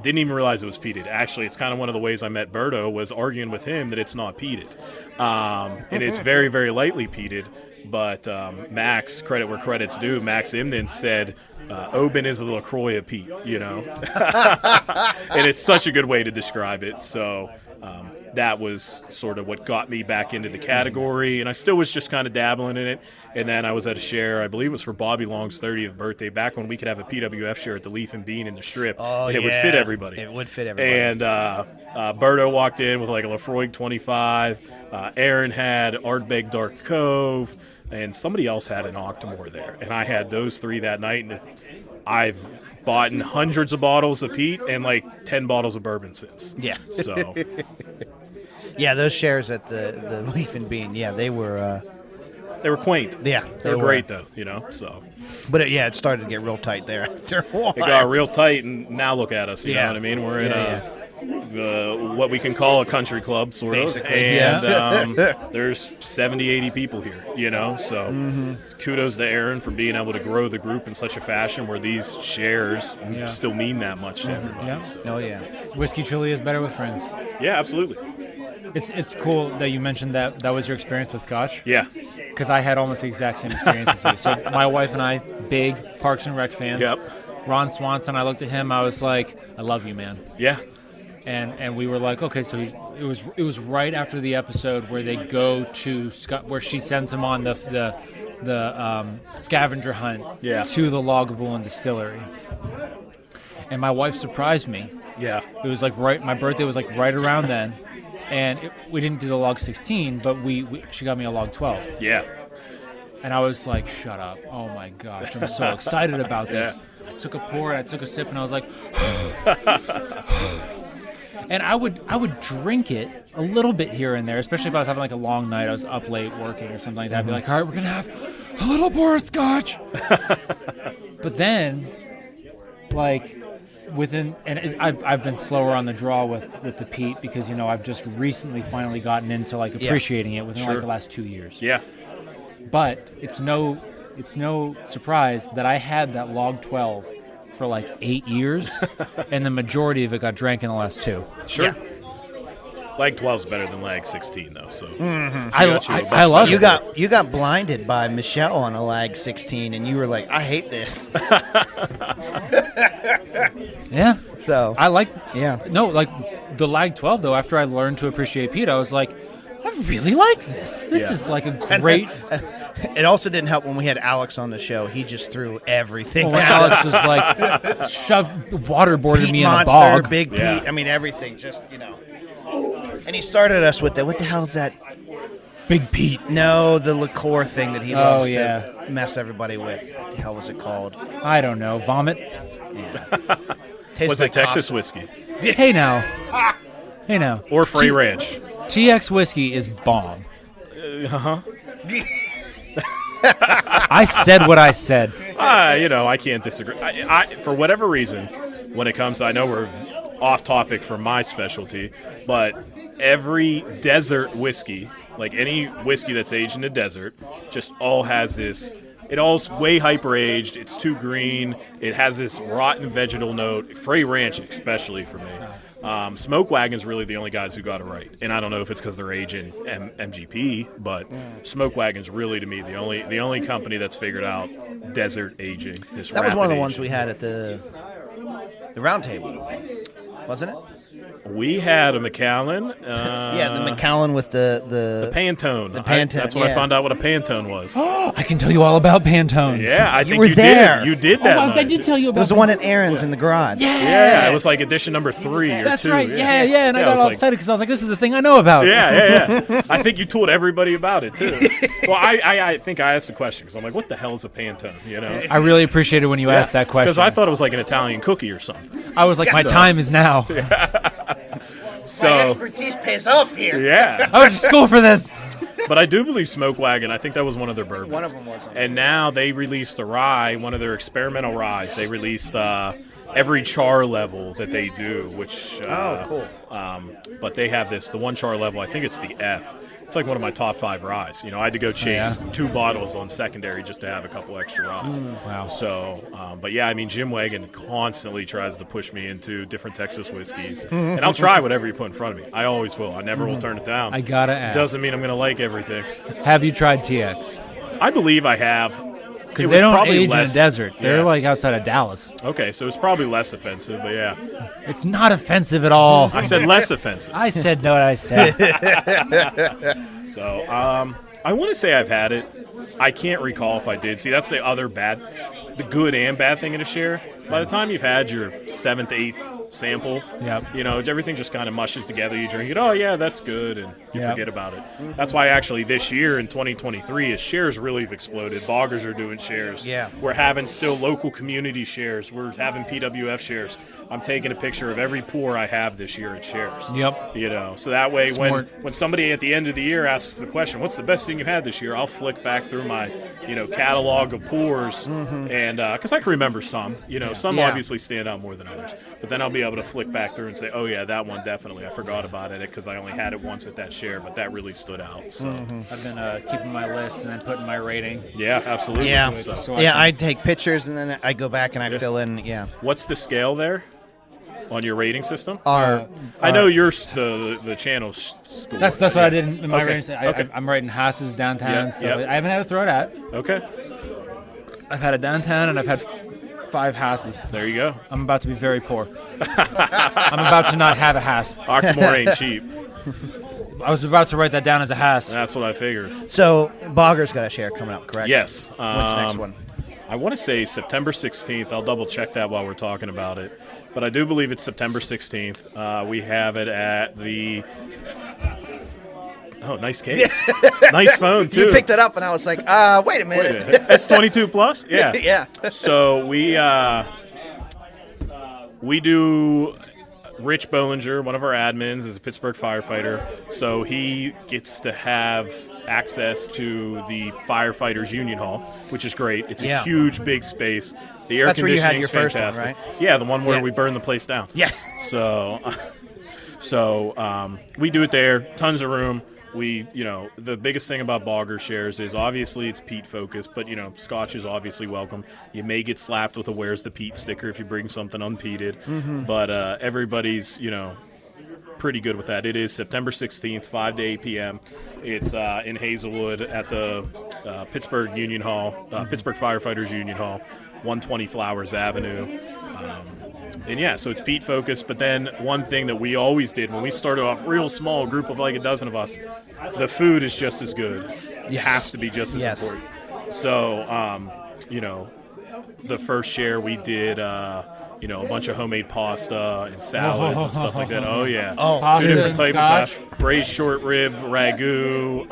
didn't even realize it was peated. Actually, it's kind of one of the ways I met Berto was arguing with him that it's not peated. And it's very, very lightly peated. But Max, credit where credit's due, Max Imden said, Oban is a LaCroix of Pete, you know. And it's such a good way to describe it. So that was sort of what got me back into the category. And I still was just kind of dabbling in it. And then I was at a share, I believe it was for Bobby Long's 30th birthday, back when we could have a PWF share at the Leaf and Bean in the Strip. Oh, and it would fit everybody. It would fit everybody. And Berto walked in with like a Lafroig 25. Aaron had Ardbeg Dark Cove. And somebody else had an Octomore there. And I had those three that night. And I've bought in hundreds of bottles of Pete and like 10 bottles of bourbon since. Yeah. So... Yeah, those shares at the Leaf and Bean, they were quaint. Yeah, they were great though, you know. So, but it started to get real tight there after a while. It got real tight, and now look at us. You know what I mean? We're in what we can call a country club, sort of. And there's 70, 80 people here, you know. So, kudos to Aaron for being able to grow the group in such a fashion where these shares still mean that much to everybody. Yeah. So. Oh yeah, whiskey truly is better with friends. Yeah, absolutely. It's cool that you mentioned that was your experience with Scotch. Yeah. Because I had almost the exact same experience as you. So my wife and I, big Parks and Rec fans. Yep. Ron Swanson, I looked at him, I was like, I love you, man. Yeah. And we were like, okay, so it was right after the episode where they go to where she sends him on the scavenger hunt to the Lagavulin distillery. And my wife surprised me. Yeah. It was like my birthday was like right around then. And we didn't do the log 16, but she got me a log 12. Yeah. And I was like, shut up. Oh, my gosh. I'm so excited about this. Yeah. I took a pour, and I took a sip, and I was like, and I would drink it a little bit here and there, especially if I was having like a long night. I was up late working or something like that. I'd be like, all right, we're going to have a little pour of Scotch. But then, like... I've been slower on the draw with the Pete because I've just recently finally gotten into like appreciating it within like the last 2 years. Yeah. But it's no surprise that I had that log 12 for like 8 years, and the majority of it got drank in the last 2. Sure. Yeah. Lag 12 is better than lag 16 though. So I love it. You got blinded by Michelle on a lag 16, and you were like, I hate this. Yeah. So I like. Yeah. No, like the lag 12 though. After I learned to appreciate Pete, I was like, I really like this. This is like a great. It also didn't help when we had Alex on the show. He just threw everything. When Alex was like waterboarded Pete me in Monster, a bog. Big Pete. I mean everything. Just And he started us with what the hell is that? Big Pete. No, the liqueur thing that he loves to mess everybody with. What the hell was it called? I don't know. Vomit? Yeah. Was it Texas whiskey? Hey now. Or Frey Ranch. TX whiskey is bomb. Uh-huh. I said what I said. I can't disagree. I for whatever reason, when it comes to, I know we're off topic for my specialty, but every desert whiskey, like any whiskey that's aged in the desert, just all has this. It all's way hyper aged. It's too green. It has this rotten vegetal note. Frey Ranch, especially for me. Smoke Wagon's really the only guys who got it right, and I don't know if it's because they're aging MGP, but Smoke Wagon's really to me the only company that's figured out desert aging. That was one of the ones we had at the round table, wasn't it? We had a Macallan. The Macallan with the Pantone. The Pantone. That's when I found out what a Pantone was. I can tell you all about Pantones. Yeah, I think were there. Did. You did that. I did tell you about. It was the one at Aaron's in the garage. Yeah, it was like edition number 3 or 2. That's right. Yeah, and I got all excited because I was like, "This is a thing I know about." Yeah. I think you told everybody about it too. Well, I think I asked the question because I'm like, "What the hell is a Pantone?" I really appreciated when you asked that question because I thought it was like an Italian cookie or something. I was like, "My time is now." So expertise pays off here. yeah, I went to school for this. but I do believe Smoke Wagon. I think that was one of their bourbons. One of them was. And now they released a rye, one of their experimental ryes. They released every char level that they do, which cool. But they have the one char level. I think it's the F. It's like one of my top 5 ryes. I had to go chase 2 bottles on secondary just to have a couple extra ryes. Wow. So, but yeah, I mean, Jim Wagon constantly tries to push me into different Texas whiskeys, and I'll try whatever you put in front of me. I always will. I never will turn it down. I gotta ask. Doesn't mean I'm going to like everything. Have you tried TX? I believe I have. Because It they was don't probably age less- in the desert. They're yeah. like outside of Dallas. Okay, so it's probably less offensive, but yeah. It's not offensive at all. I said less offensive. I said no. I said. So, I want to say I've had it. I can't recall if I did. See, that's the good and bad thing in a share. By the time you've had your 7th, 8th sample, Yep. everything just kind of mushes together. You drink it, oh yeah, that's good, and you Yep. forget about it. That's why actually this year in 2023, as shares really have exploded. Boggers are doing shares. Yeah. We're having still local community shares. We're having PWF shares. I'm taking a picture of every pour I have this year at shares. Yep. So that way Smart. when somebody at the end of the year asks the question, what's the best thing you had this year, I'll flick back through my catalog of pours, and because I can remember some, some Yeah. obviously stand out more than others, but then I'll be able to flick back through and say, oh yeah, that one definitely, I forgot about it because I only had it once at that share, but that really stood out. So I've been keeping my list and then putting my rating. yeah, absolutely. Yeah. So, So I take pictures and then I go back and I fill in. Yeah. what's the scale there on your rating system? I I know yours, the channel's score. That's what I did in my Okay. rating. Okay. I'm writing Haas's downtown. Yeah, So yeah. I haven't had a throw it at. Okay, I've had a downtown and I've had 5 Haas's. there you go. I'm about to be very poor. I'm about to not have a Haas. Octomore ain't cheap. I was about to write that down as a Haas. That's what I figured. So Bogger's got a share coming up, correct? Yes. What's the next one? I want to say September 16th. I'll double check that while we're talking about it. But I do believe it's September 16th. We have it at the... Oh, nice case. Nice phone, too. You picked it up and I was like, wait a Wait a minute. minute. That's 22 plus? Yeah. Yeah. So we do... Rich Bollinger, one of our admins, is a Pittsburgh firefighter. So he gets to have access to the Firefighters Union Hall, which is great. It's a huge, big space. The air That's where you had conditioning your is first one, fantastic. right? Yeah, the one where Yeah. we burned the place down. Yeah. So we do it there. Tons of room. The biggest thing about Bogger shares is obviously it's peat focused, but Scotch is obviously welcome. You may get slapped with a "Where's the peat" sticker if you bring something unpeated, but everybody's pretty good with that. It is September 16th, 5 to 8 p.m. It's in Hazelwood at the Pittsburgh Union Hall, Pittsburgh Firefighters Union Hall, 120 Flowers Avenue. And yeah, so it's peat focused, but then one thing that we always did when we started off real small, a group of like a dozen of us, the food is just as good. It has to be just as important. So, the first share we did, a bunch of homemade pasta and salads and stuff like that. Oh, yeah. Pasta 2 different and type Scotch? of braised short rib, ragu.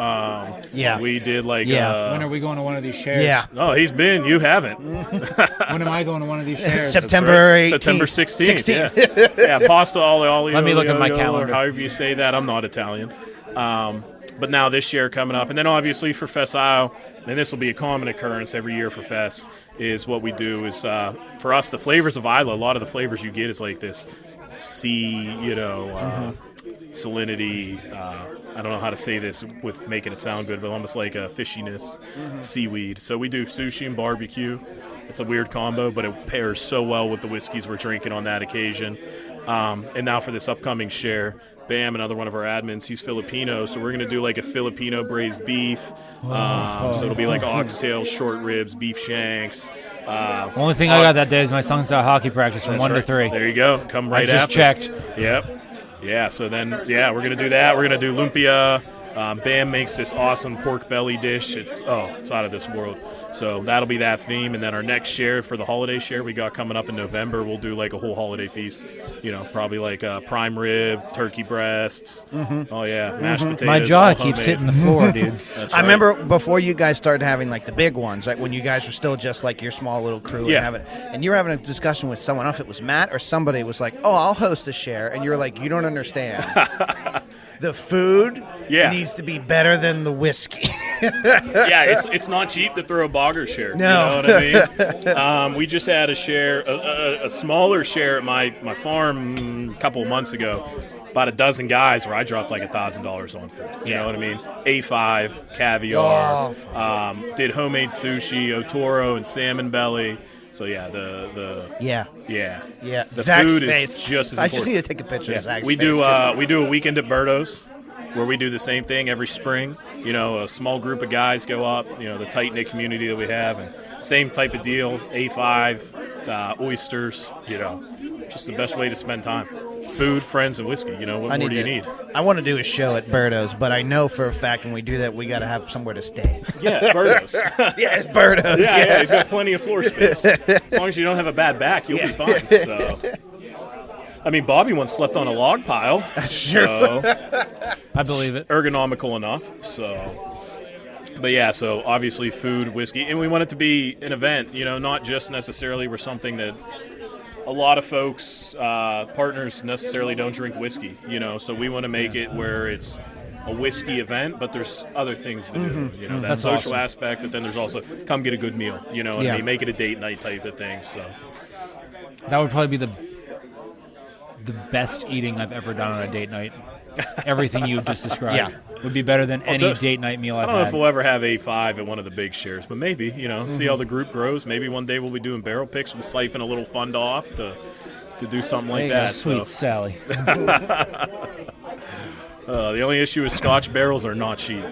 Yeah. We did like... When are we going to one of these shares? Yeah. Oh, he's been. You haven't. When am I going to one of these shares? September 18th. September 16th. Yeah, pasta olio. Let me look at my calendar. Or however you say that. I'm not Italian. But now this year coming up, and then obviously for Fest Isle, and this will be a common occurrence every year for Fest, is what we do is, for us, the flavors of Isla, a lot of the flavors you get is like this sea, salinity, I don't know how to say this with making it sound good, but almost like a fishiness, seaweed. So we do sushi and barbecue. It's a weird combo, but it pairs so well with the whiskeys we're drinking on that occasion. And now for this upcoming share, Bam, another one of our admins, he's Filipino, so we're going to do like a Filipino braised beef. So it'll be like oxtails, short ribs, beef shanks. Only thing I got that day is my son's hockey practice from That's 1 to right. 3. There you go. Come right I just after. checked. Yep. Yeah, so then, we're going to do that. We're going to do lumpia. Bam makes this awesome pork belly dish. It's out of this world. So that'll be that theme. And then our next share for the holiday share we got coming up in November, we'll do like a whole holiday feast. Probably like prime rib, turkey breasts. Oh yeah, mashed potatoes. My jaw all keeps homemade. hitting the floor, dude. That's I right. remember before you guys started having like the big ones, right? When you guys were still just like your small little crew, Yeah. and you were having a discussion with someone. I don't know if it was Matt or somebody was like, "Oh, I'll host a share," and you're like, "You don't understand. The food needs to be better than the whiskey." Yeah, it's not cheap to throw a bogger share. No. You know what I mean? We just had a share, a smaller share at my farm a couple of months ago. About a dozen guys where I dropped like $1,000 on food. You know what I mean? A5, caviar, did homemade sushi, otoro, and salmon belly. So yeah, the The Zach's food face. is just as I important. just need to take a picture of Zach's we face. do 'cause- we do a weekend at Berto's, where we do the same thing every spring. A small group of guys go up. The tight knit community that we have, and same type of deal. A5, oysters. Just the best way to spend time. Food, friends, and whiskey. What more do you need? I want to do a show at Berto's, but I know for a fact when we do that, we got to have somewhere to stay. Yeah, Berto's. Yeah, it's Berto's. Yeah, he's got plenty of floor space. As long as you don't have a bad back, you'll be fine. So, I mean, Bobby once slept on a log pile. That's true. So, I believe it. ergonomical enough. So, but yeah, so obviously food, whiskey, and we want it to be an event. Not just necessarily we're something that a lot of folks, partners necessarily don't drink whiskey. So we want to make it where it's a whiskey event, but there's other things to do. That That's social awesome. aspect, but then there's also come get a good meal. What I mean? Make it a date night type of thing. So That would probably be the best eating I've ever done on a date night. Everything you just described would be better than any date night meal I I've don't know if had. we'll ever have A5 at one of the big shares, but maybe, see how the group grows. Maybe one day we'll be doing barrel picks. We'll siphon a little fund off to do something like that. Sweet So Sally. the only issue is Scotch barrels are not cheap.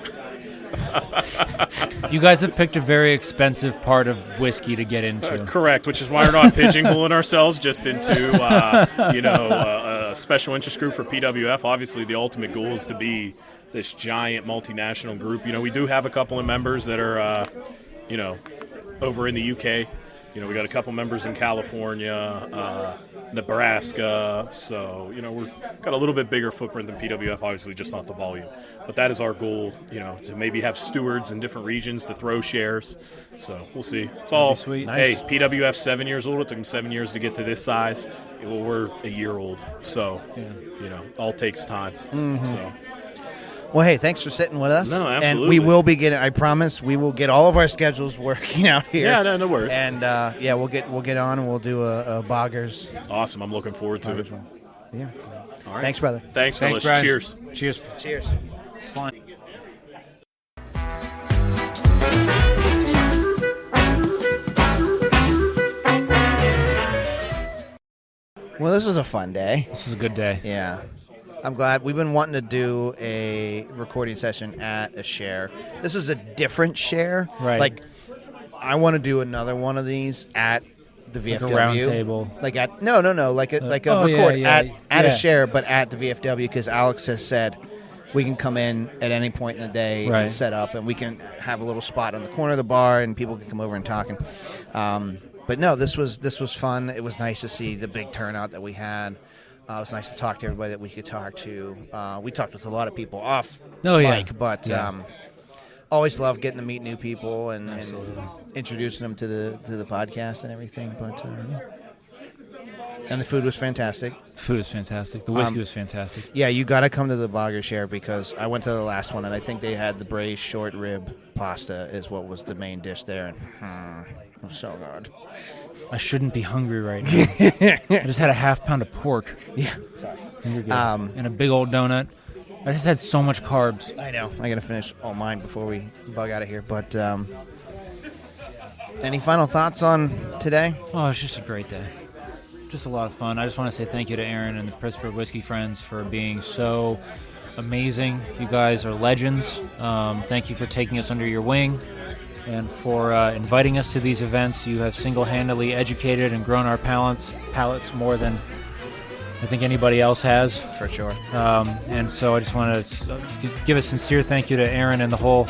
You guys have picked a very expensive part of whiskey to get into. Correct, which is why we're not pigeonholing ourselves just into, a special interest group for PWF. Obviously, the ultimate goal is to be this giant multinational group. We do have a couple of members that are, over in the UK. We got a couple members in California, Nebraska. So, we've got a little bit bigger footprint than PWF, obviously, just not the volume. But that is our goal, to maybe have stewards in different regions to throw shares. So we'll see. It's all, sweet. hey, PWF 7 years old. It took them 7 years to get to this size. Well, we're a year old. So, all takes time. So. Well, hey, thanks for sitting with us. No, And absolutely. we will be getting. I promise we will get all of our schedules working out here. Yeah, no worries. And we'll get on and we'll do a boggers. Awesome. I'm looking forward to it. Yeah. All right. Thanks, brother. Thanks, fellas. Brian. Cheers. Cheers. Cheers. Slime. Well, this was a fun day. This is a good day. Yeah. I'm glad. We've been wanting to do a recording session at a share. This is a different share. Right. Like, I want to do another one of these at the VFW. Like a round table. Like at no, like a oh, record yeah, at yeah. a share, but at the VFW because Alex has said we can come in at any point in the day Right. and set up, and we can have a little spot on the corner of the bar, and people can come over and talk. But no, this was fun. It was nice to see the big turnout that we had. It was nice to talk to everybody that we could talk to. We talked with a lot of people off mic, but always love getting to meet new people and introducing them to the podcast and everything. But and the food was fantastic. Food is fantastic. The whiskey was fantastic. Yeah, you got to come to the Bogger Share because I went to the last one and I think they had the braised short rib pasta is what was the main dish there, and it was so good. I shouldn't be hungry right now. I just had a half pound of pork. Yeah, sorry. You're good. And a big old donut. I just had so much carbs. I know. I got to finish all mine before we bug out of here. But any final thoughts on today? Oh, it's just a great day. Just a lot of fun. I just want to say thank you to Aaron and the Pittsburgh Whiskey Friends for being so amazing. You guys are legends. Thank you for taking us under your wing and for inviting us to these events. You have single-handedly educated and grown our palates more than I think anybody else has. For sure. And so I just want to give a sincere thank you to Aaron and the whole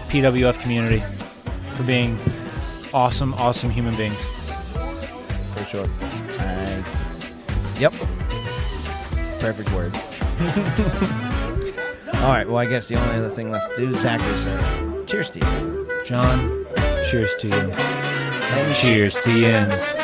PWF community for being awesome, awesome human beings. For sure. Yep. Perfect words. All right, well, I guess the only other thing left to do, Zachary said, cheers to you. John, cheers to you. And cheers to Yins.